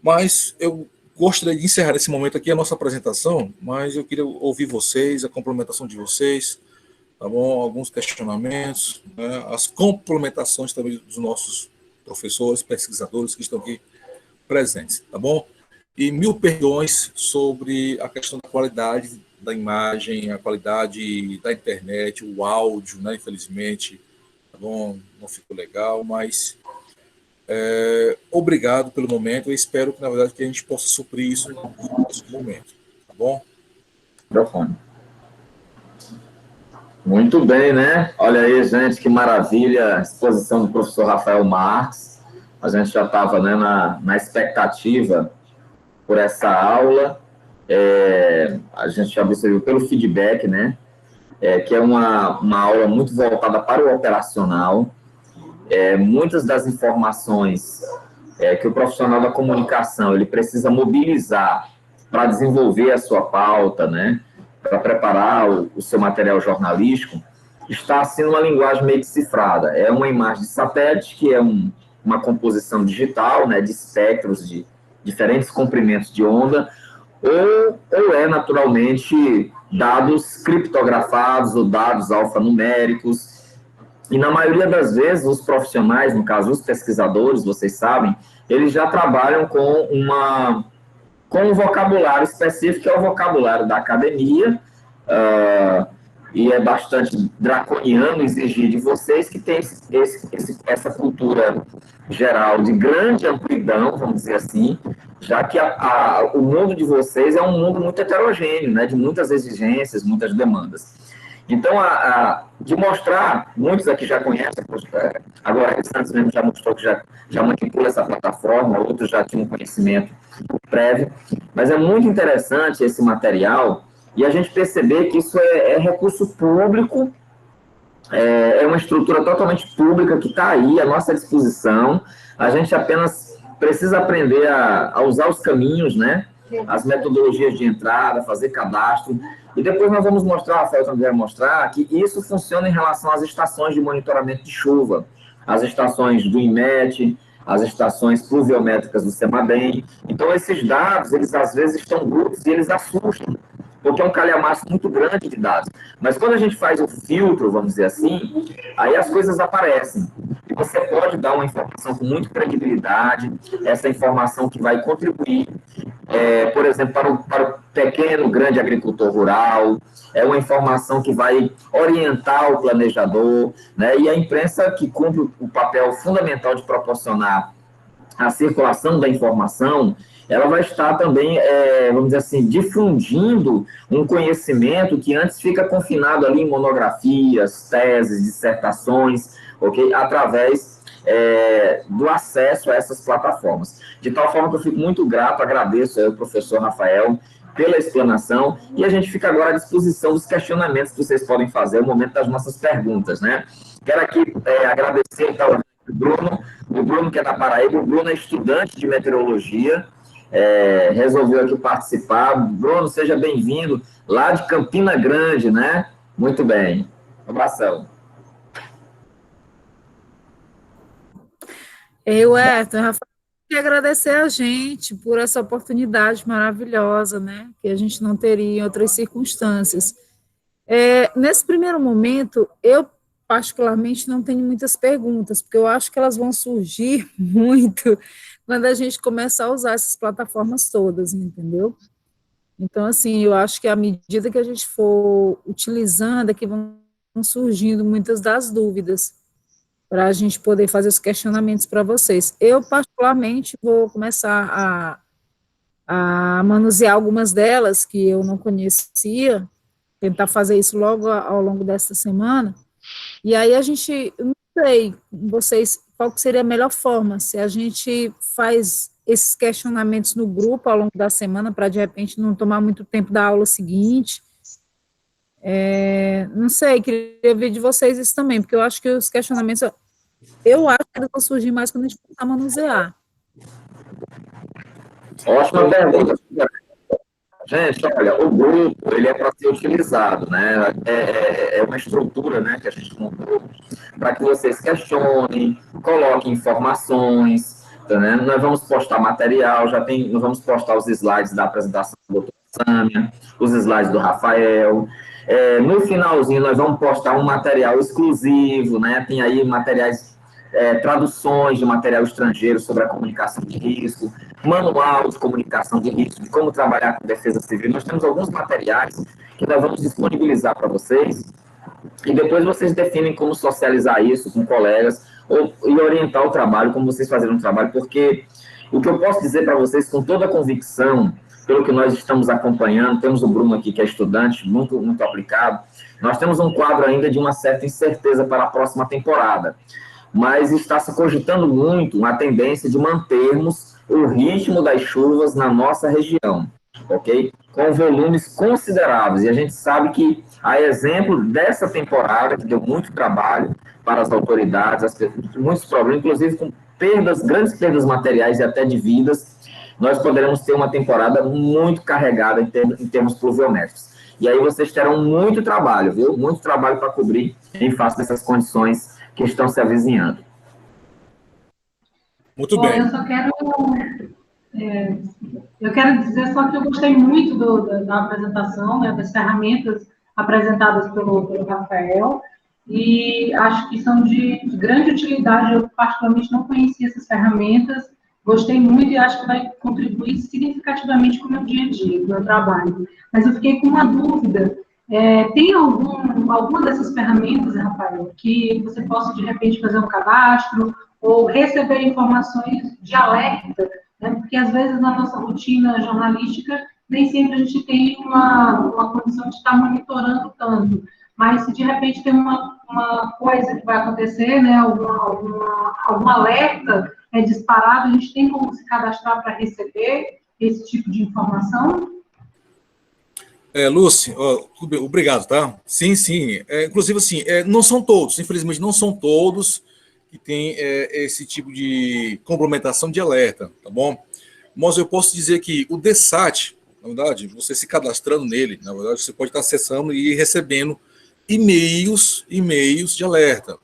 Mas eu gostaria de encerrar esse momento aqui, a nossa apresentação, mas eu queria ouvir vocês, a complementação de vocês, tá bom? Alguns questionamentos, né? As complementações também dos nossos professores, pesquisadores que estão aqui presentes, tá bom? E mil perdões sobre a questão da qualidade da imagem, a qualidade da internet, o áudio, né? Infelizmente, tá bom? Não ficou legal, mas obrigado pelo momento. Eu espero que, na verdade, que a gente possa suprir isso nesse momento, tá bom? Microfone. Muito bem, né? Olha aí, gente, que maravilha, a exposição do professor Rafael Marques. A gente já estava, né, na expectativa por essa aula. A gente já observou pelo feedback, né? Que é uma aula muito voltada para o operacional. Muitas das informações que o profissional da comunicação ele precisa mobilizar para desenvolver a sua pauta, né? Para preparar o seu material jornalístico, está assim numa linguagem meio que cifrada. É uma imagem de satélite, que é uma composição digital, né, de espectros de diferentes comprimentos de onda, ou é naturalmente dados criptografados ou dados alfanuméricos. E na maioria das vezes, os profissionais, no caso os pesquisadores, vocês sabem, eles já trabalham com um vocabulário específico, que é o vocabulário da academia, e é bastante draconiano exigir de vocês que tem essa cultura geral de grande amplidão, vamos dizer assim, já que o mundo de vocês é um mundo muito heterogêneo, né, de muitas exigências, muitas demandas. Então, de mostrar, muitos aqui já conhecem, agora o Santos mesmo já mostrou que já manipula essa plataforma, outros já tinham conhecimento prévio, mas é muito interessante esse material e a gente perceber que isso é recurso público, é uma estrutura totalmente pública que está aí à nossa disposição, a gente apenas precisa aprender a usar os caminhos, né? As metodologias de entrada, fazer cadastro, e depois nós vamos mostrar, Rafael também vai mostrar, que isso funciona em relação às estações de monitoramento de chuva, as estações do INMET, as estações pluviométricas do CEMADEM. Então, esses dados, eles às vezes estão brutos e eles assustam, porque é um calhamaço muito grande de dados. Mas quando a gente faz o filtro, vamos dizer assim, aí as coisas aparecem. E você pode dar uma informação com muita credibilidade, essa informação que vai contribuir, por exemplo, para o pequeno, grande agricultor rural, é uma informação que vai orientar o planejador, né? E a imprensa que cumpre o papel fundamental de proporcionar a circulação da informação, ela vai estar também, vamos dizer assim, difundindo um conhecimento que antes fica confinado ali em monografias, teses, dissertações, ok? Através do acesso a essas plataformas. De tal forma que eu fico muito grato, agradeço ao professor Rafael pela explanação, e a gente fica agora à disposição dos questionamentos que vocês podem fazer no momento das nossas perguntas, né? Quero aqui agradecer, então, o Bruno que é da Paraíba. O Bruno é estudante de meteorologia, resolveu aqui participar. Bruno, seja bem-vindo, lá de Campina Grande, né? Muito bem. Um abração. Rafael, queria agradecer a gente por essa oportunidade maravilhosa, né? Que a gente não teria em outras circunstâncias. Nesse primeiro momento, eu particularmente não tenho muitas perguntas, porque eu acho que elas vão surgir muito quando a gente começar a usar essas plataformas todas, entendeu? Então, assim, eu acho que à medida que a gente for utilizando, é que vão surgindo muitas das dúvidas, para a gente poder fazer os questionamentos para vocês. Eu, particularmente, vou começar a manusear algumas delas que eu não conhecia, tentar fazer isso logo ao longo desta semana. E aí a gente, não sei, vocês, qual que seria a melhor forma, se a gente faz esses questionamentos no grupo ao longo da semana, para de repente não tomar muito tempo da aula seguinte. Não sei, queria ver de vocês isso também, porque eu acho que os questionamentos, eu acho que eles vão surgir mais quando a gente começar a manusear. Ótima pergunta. Gente, olha, o grupo, ele é para ser utilizado, né? É uma estrutura, né, que a gente montou para que vocês questionem, coloquem informações, tá, né? Nós vamos postar material, nós vamos postar os slides da apresentação do Dr. Sâmia, os slides do Rafael. No finalzinho, nós vamos postar um material exclusivo, né? Tem aí materiais, traduções de material estrangeiro sobre a comunicação de risco, manual de comunicação de risco, de como trabalhar com defesa civil. Nós temos alguns materiais que nós vamos disponibilizar para vocês, e depois vocês definem como socializar isso com colegas, e orientar o trabalho, como vocês fazerem um trabalho, porque o que eu posso dizer para vocês com toda a convicção, pelo que nós estamos acompanhando, temos o Bruno aqui, que é estudante, muito, muito aplicado, nós temos um quadro ainda de uma certa incerteza para a próxima temporada, mas está se cogitando muito uma tendência de mantermos o ritmo das chuvas na nossa região, ok? Com volumes consideráveis, e a gente sabe que, a exemplo dessa temporada, que deu muito trabalho para as autoridades, muitos problemas, inclusive com grandes perdas materiais e até de vidas, nós poderemos ter uma temporada muito carregada em termos pluviométricos. E aí vocês terão muito trabalho, viu? Muito trabalho para cobrir em face dessas condições que estão se avizinhando. Muito bem. Eu quero dizer só que eu gostei muito da apresentação, né, das ferramentas apresentadas pelo Rafael, e acho que são de grande utilidade. Eu, particularmente, não conhecia essas ferramentas, gostei muito e acho que vai contribuir significativamente com o meu dia a dia, com o meu trabalho. Mas eu fiquei com uma dúvida. Tem alguma dessas ferramentas, Rafael, que você possa, de repente, fazer um cadastro ou receber informações de alerta, né? Porque, às vezes, na nossa rotina jornalística, nem sempre a gente tem uma condição de estar monitorando tanto. Mas, se de repente tem uma coisa que vai acontecer, né? Algum alerta disparado, a gente tem como se cadastrar para receber esse tipo de informação? Lúcia, obrigado, tá? Sim. Inclusive, assim, não são todos, infelizmente, não são todos que têm esse tipo de complementação de alerta, tá bom? Mas eu posso dizer que o DSAT, na verdade, você se cadastrando nele, na verdade, você pode estar acessando e recebendo e-mails de alerta.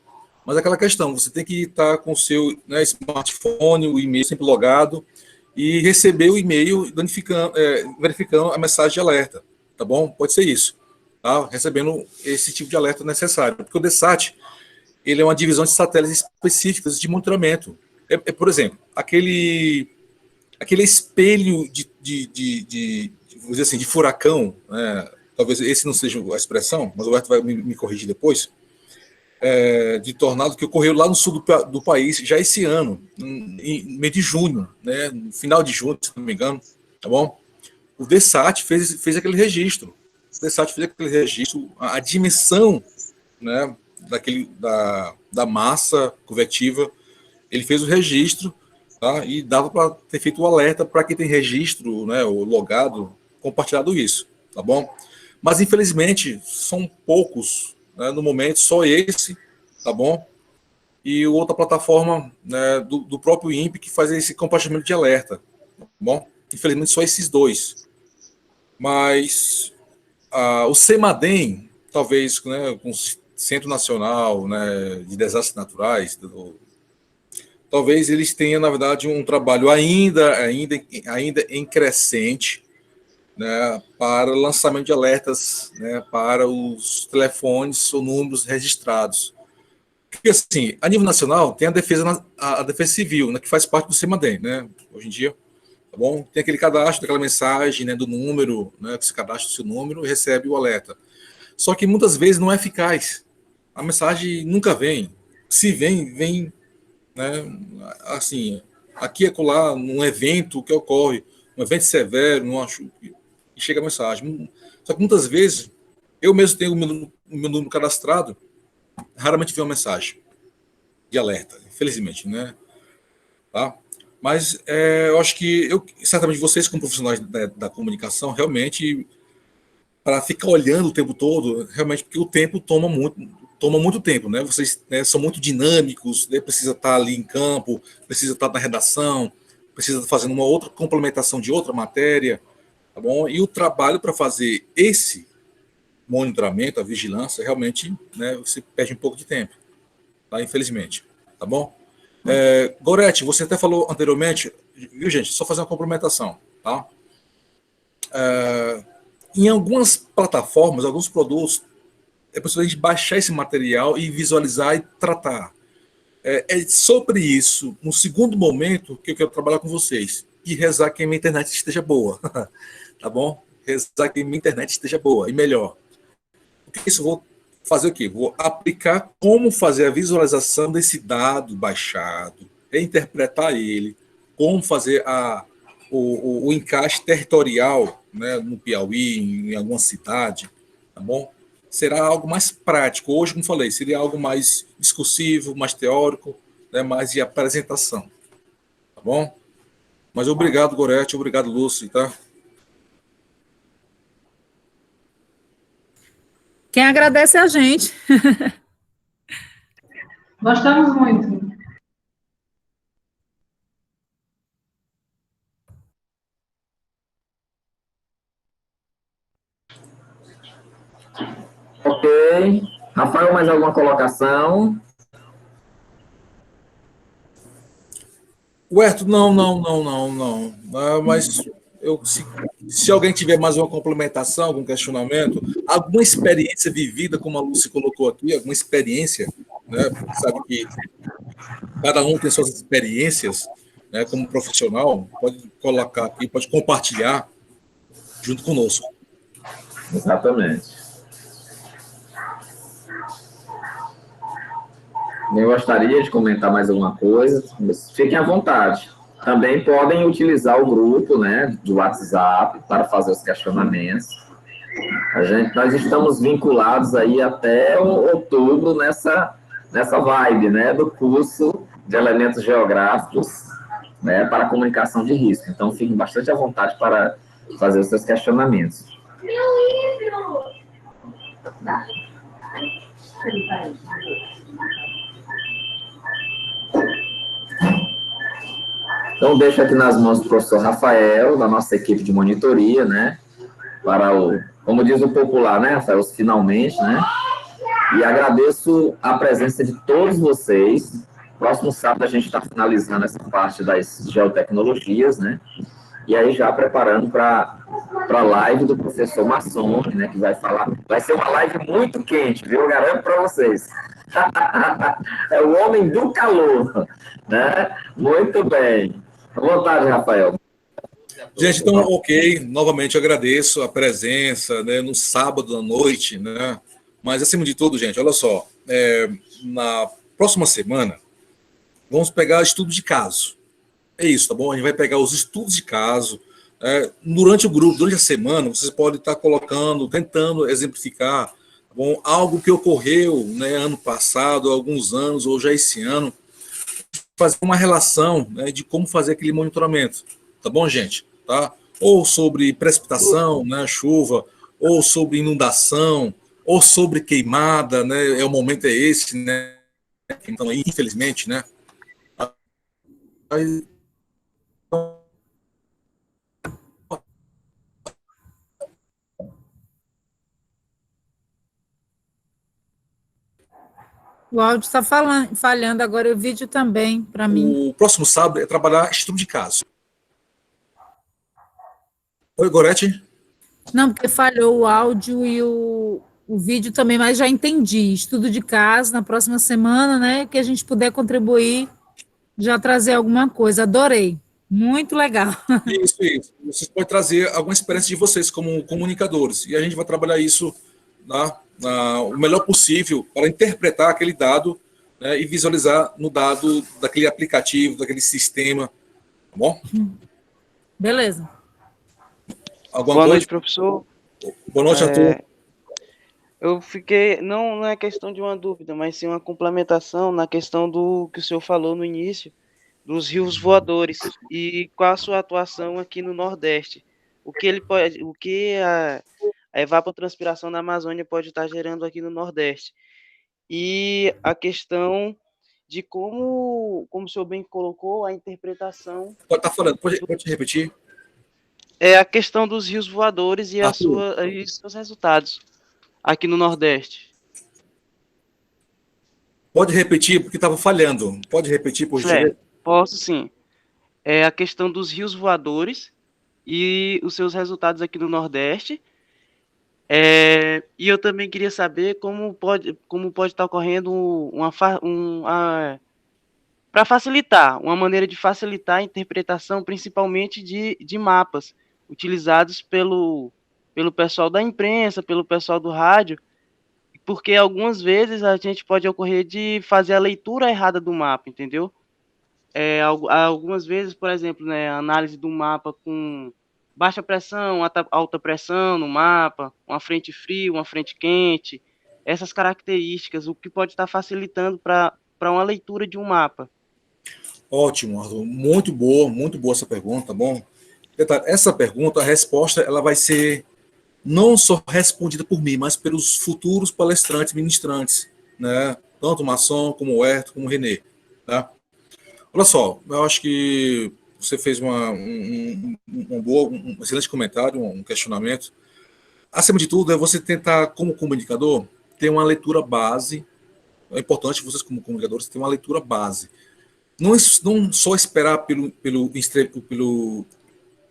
Mas aquela questão, você tem que estar com o seu, né, smartphone, o e-mail sempre logado, e receber o e-mail verificando a mensagem de alerta. Tá bom? Pode ser isso, tá? Recebendo esse tipo de alerta necessário. Porque o DSAT, ele é uma divisão de satélites específicas de monitoramento. Por exemplo, aquele espelho vamos dizer assim, de furacão, né? Talvez esse não seja a expressão, mas o Roberto vai me corrigir depois, de tornado que ocorreu lá no sul do país, já esse ano, em mês de junho, né? No final de junho, se não me engano, tá bom? O DSAT fez aquele registro. O DSAT fez aquele registro, a dimensão, né, da massa convectiva, ele fez o registro, tá, e dava para ter feito o alerta para quem tem registro, né, o logado, compartilhado isso, tá bom? Mas, infelizmente, são poucos, né, no momento, só esse, tá bom? E outra plataforma, né, do próprio INPE que faz esse compartilhamento de alerta, tá bom? Infelizmente, só esses dois. Mas o CEMADEM, talvez, né, com o Centro Nacional, né, de Desastres Naturais, talvez eles tenham, na verdade, um trabalho ainda em crescente, né, para lançamento de alertas, né, para os telefones ou números registrados. Porque, assim, a nível nacional, tem a defesa civil, né, que faz parte do CEMADEM, né, hoje em dia. Tá bom? Tem aquele cadastro, daquela mensagem, né, do número, né, que você cadastra o seu número e recebe o alerta. Só que muitas vezes não é eficaz. A mensagem nunca vem. Se vem, né, assim, aqui e acolá, num evento que ocorre, um evento severo, não acho, e chega a mensagem. Só que muitas vezes, eu mesmo tenho o meu número cadastrado, raramente vem uma mensagem de alerta, infelizmente, né? Tá? Mas eu acho que certamente vocês, como profissionais da comunicação, realmente, para ficar olhando o tempo todo, realmente, porque o tempo toma muito tempo, né? Vocês, né, são muito dinâmicos, né? Precisa estar ali em campo, precisa estar na redação, precisa estar fazendo uma outra complementação de outra matéria, tá bom? E o trabalho para fazer esse monitoramento, a vigilância, realmente, né, você perde um pouco de tempo, tá? Infelizmente, tá bom? Gorete, você até falou anteriormente, viu, gente? Só fazer uma complementação, tá? Em algumas plataformas, alguns produtos, é possível a gente baixar esse material e visualizar e tratar. É sobre isso, no segundo momento, que eu quero trabalhar com vocês. E rezar que a minha internet esteja boa. Tá bom? Rezar que a minha internet esteja boa e melhor. Porque isso eu vou fazer o quê? Vou aplicar como fazer a visualização desse dado baixado, reinterpretar ele, como fazer o encaixe territorial, né, no Piauí, em alguma cidade, tá bom? Será algo mais prático. Hoje, como falei, seria algo mais discursivo, mais teórico, né, mais de apresentação, tá bom? Mas obrigado, Gorete, obrigado, Lúcio, tá? Quem agradece é a gente. Gostamos muito. Ok. Rafael, mais alguma colocação? Huerto, não. Mas se alguém tiver mais uma complementação, algum questionamento, alguma experiência vivida, como a Lúcia colocou aqui, alguma experiência, né? Sabe que cada um tem suas experiências, né? Como profissional, pode colocar aqui, pode compartilhar junto conosco. Exatamente. Eu gostaria de comentar mais alguma coisa, mas fiquem à vontade. Também podem utilizar o grupo, né, de WhatsApp para fazer os questionamentos. Nós estamos vinculados aí até outubro nessa vibe, né, do curso de elementos geográficos, né, para comunicação de risco. Então, fiquem bastante à vontade para fazer os seus questionamentos. Meu livro! Tá. Então, deixo aqui nas mãos do professor Rafael, da nossa equipe de monitoria, né? Para como diz o popular, né, Rafael? Finalmente, né? E agradeço a presença de todos vocês. Próximo sábado a gente está finalizando essa parte das geotecnologias, né? E aí já preparando para a live do professor Masson, né? Que vai falar. Vai ser uma live muito quente, viu? Eu garanto para vocês. É o homem do calor, né? Muito bem. À vontade, Rafael. Gente, então, ok, novamente eu agradeço a presença, né, no sábado à noite, né, mas acima de tudo, gente, olha só, na próxima semana, vamos pegar estudo de caso, é isso, tá bom? A gente vai pegar os estudos de caso, durante o grupo, durante a semana, vocês podem estar colocando, tentando exemplificar, tá bom? Algo que ocorreu, né, ano passado, há alguns anos, ou já esse ano, fazer uma relação, né, de como fazer aquele monitoramento, tá bom, gente? Tá? Ou sobre precipitação, né, chuva, ou sobre inundação, ou sobre queimada, né? O momento é esse, né? Então, infelizmente, né? O áudio está falhando agora, o vídeo também, para mim. O próximo sábado é trabalhar estudo de caso. Oi, Gorete? Não, porque falhou o áudio e o vídeo também, mas já entendi. Estudo de caso na próxima semana, né? Que a gente puder contribuir, já trazer alguma coisa. Adorei. Muito legal. Isso. Vocês podem trazer alguma experiência de vocês como comunicadores. E a gente vai trabalhar isso o melhor possível para interpretar aquele dado, né, e visualizar no dado daquele aplicativo, daquele sistema. Tá bom? Beleza. Alguma Boa coisa? noite, professor. Boa noite, Arthur. Eu fiquei, não é questão de uma dúvida, mas sim uma complementação na questão do que o senhor falou no início, dos rios voadores, e qual a sua atuação aqui no Nordeste. O que a evapotranspiração da Amazônia pode estar gerando aqui no Nordeste. E a questão de como o senhor bem colocou, a interpretação Pode estar falando, pode repetir? é a questão dos rios voadores e Arthur, e seus resultados aqui no Nordeste. pode repetir, porque estava falhando. Pode repetir, por gentileza? Certo, posso sim. É a questão dos rios voadores e os seus resultados aqui no Nordeste. E eu também queria saber como pode estar ocorrendo para facilitar, uma maneira de facilitar a interpretação, principalmente de mapas, utilizados pelo pessoal da imprensa, pelo pessoal do rádio, porque algumas vezes a gente pode ocorrer de fazer a leitura errada do mapa, entendeu? Algumas vezes, por exemplo, né, a análise do mapa com baixa pressão, alta pressão no mapa, uma frente fria, uma frente quente, essas características, o que pode estar facilitando para uma leitura de um mapa. Ótimo, Arthur. Muito boa essa pergunta, tá bom? Detalhe, essa pergunta, a resposta, ela vai ser não só respondida por mim, mas pelos futuros palestrantes, ministrantes, né? Tanto o Masson, como o Herto, como o Renê, tá? Olha só, eu acho que você fez um excelente comentário, um questionamento. Acima de tudo, é você tentar, como comunicador, ter uma leitura base. É importante vocês, como comunicadores, terem uma leitura base. Não só esperar pelo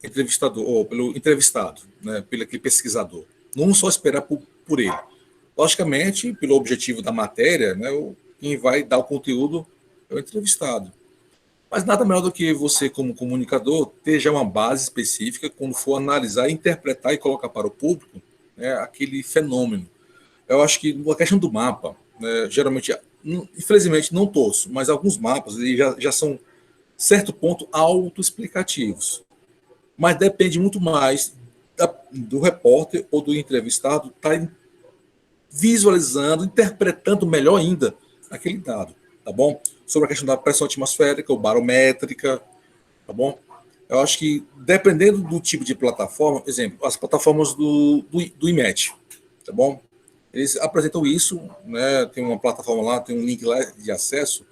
entrevistador, ou pelo entrevistado, né, pelo aquele pesquisador. Não só esperar por ele. Logicamente, pelo objetivo da matéria, né, quem vai dar o conteúdo é o entrevistado. Mas nada melhor do que você, como comunicador, ter já uma base específica quando for analisar, interpretar e colocar para o público, né, aquele fenômeno. Eu acho que a questão do mapa, né, geralmente, infelizmente não todos, mas alguns mapas já são, certo ponto, autoexplicativos. Mas depende muito mais do repórter ou do entrevistado estar visualizando, interpretando melhor ainda aquele dado, tá bom? Sobre a questão da pressão atmosférica ou barométrica, tá bom? Eu acho que, dependendo do tipo de plataforma, exemplo, as plataformas do IMET, tá bom? Eles apresentam isso, né? Tem uma plataforma lá, tem um link lá de acesso,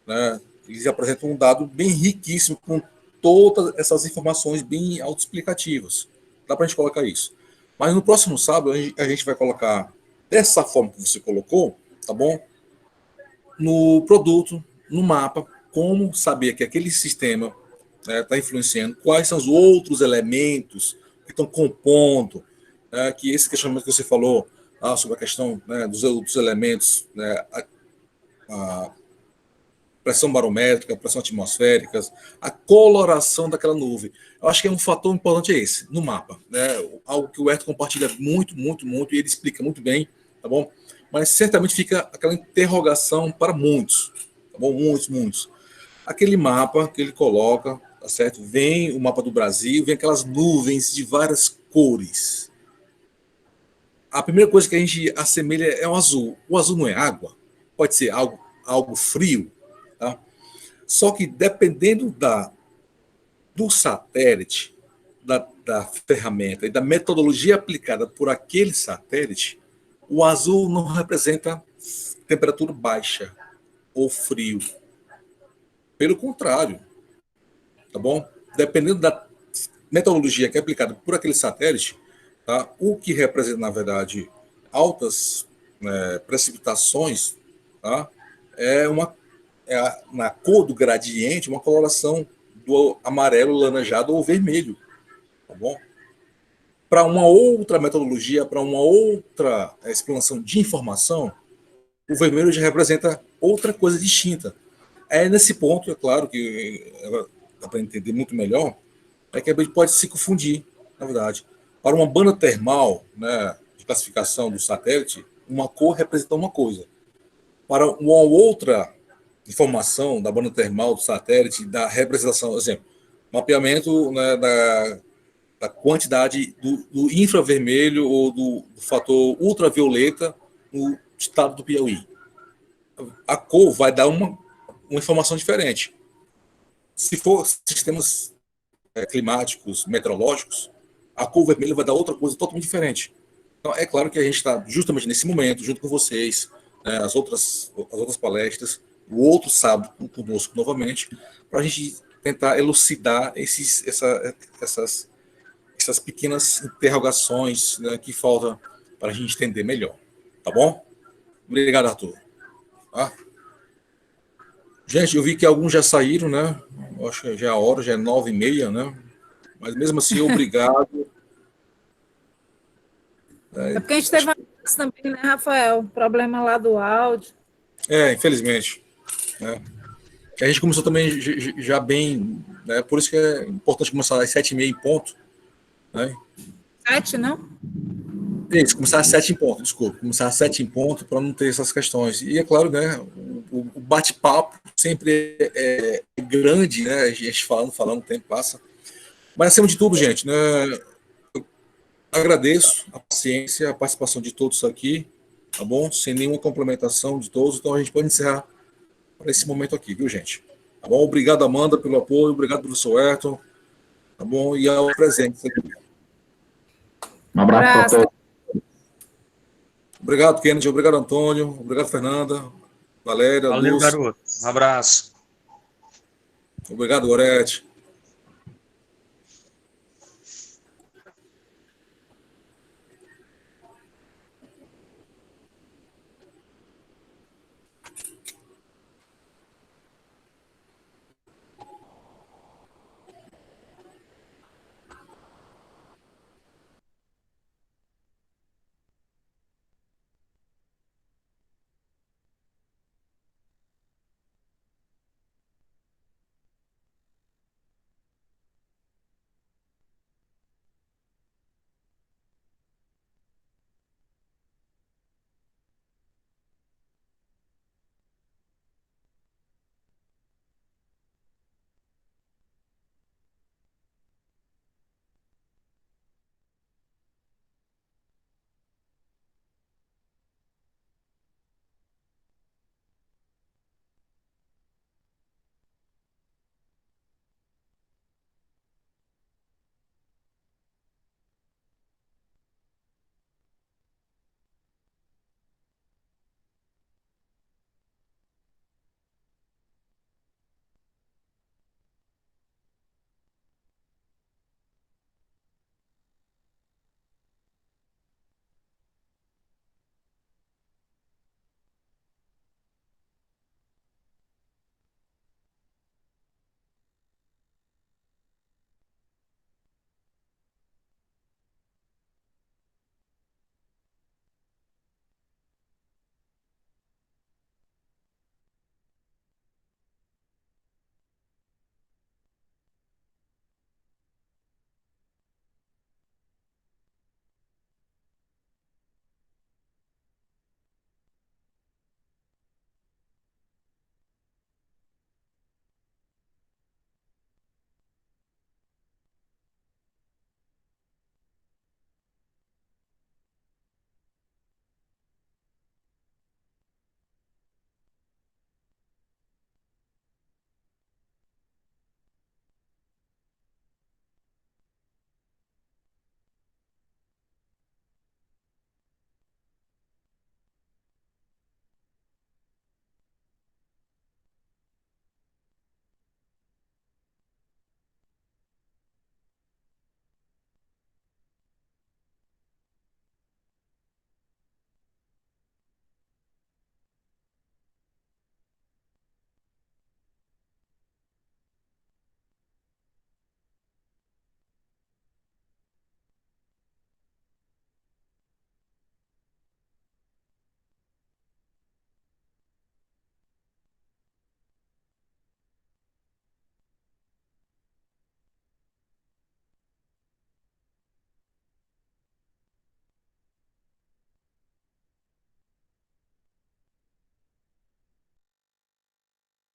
né? Eles apresentam um dado bem riquíssimo, com todas essas informações bem autoexplicativas. Dá para a gente colocar isso. Mas no próximo sábado, a gente vai colocar dessa forma que você colocou, tá bom? No produto, no mapa, como saber que aquele sistema está influenciando, quais são os outros elementos que estão compondo, que esse questionamento que você falou sobre a questão, né, dos outros elementos, né, a pressão barométrica, pressão atmosférica, a coloração daquela nuvem. Eu acho que é um fator importante esse, no mapa, né? Algo que o Herto compartilha muito, e ele explica muito bem, tá bom? Mas certamente fica aquela interrogação para muitos, tá bom? Muitos. Aquele mapa que ele coloca, tá certo? Vem o mapa do Brasil, vem aquelas nuvens de várias cores. A primeira coisa que a gente assemelha é o azul. O azul não é água, pode ser algo frio, tá? Só que dependendo do satélite, da ferramenta e da metodologia aplicada por aquele satélite, o azul não representa temperatura baixa ou frio. Pelo contrário, tá bom? Dependendo da metodologia que é aplicada por aquele satélite, tá? O que representa, na verdade, altas, né, precipitações, tá? Na cor do gradiente, uma coloração do amarelo, laranjado ou vermelho, tá bom? Para uma outra metodologia, para uma outra explanação de informação, o vermelho já representa outra coisa distinta. É nesse ponto, é claro que dá para entender muito melhor, é que a gente pode se confundir, na verdade. Para uma banda termal, né, de classificação do satélite, uma cor representa uma coisa. Para uma outra informação da banda termal do satélite, da representação, por exemplo, mapeamento, né, da quantidade do infravermelho ou do fator ultravioleta no estado do Piauí. A cor vai dar uma informação diferente. Se for sistemas climáticos, meteorológicos, a cor vermelha vai dar outra coisa totalmente diferente. Então, é claro que a gente está justamente nesse momento, junto com vocês, né, as outras palestras, o outro sábado conosco novamente, para a gente tentar elucidar essas pequenas interrogações, né, que faltam para a gente entender melhor. Tá bom? Obrigado, Arthur. Tá? Gente, eu vi que alguns já saíram, né? Eu acho que já é a hora, já é 9h30, né? Mas mesmo assim, obrigado. É porque a gente teve também, né, Rafael? Problema lá do áudio. Infelizmente. Né? A gente começou também já bem, né? Por isso que é importante começar às 7h30 em ponto. Né? 7, não? Isso, começar às 7 em ponto, desculpa. Começar às 7 em ponto para não ter essas questões. E é claro, né? O bate-papo sempre é grande, né? A gente falando, o tempo passa. Mas acima de tudo, gente, né? Eu agradeço a paciência, a participação de todos aqui, tá bom? Sem nenhuma complementação de todos. Então a gente pode encerrar para esse momento aqui, viu, gente? Tá bom? Obrigado, Amanda, pelo apoio. Obrigado, professor Ayrton. Tá bom? E ao presente aqui. Um abraço para todos. Obrigado, Kennedy. Obrigado, Antônio. Obrigado, Fernanda. Valéria, Valeu, Lúcio. garoto. Um abraço. Obrigado, Gorete.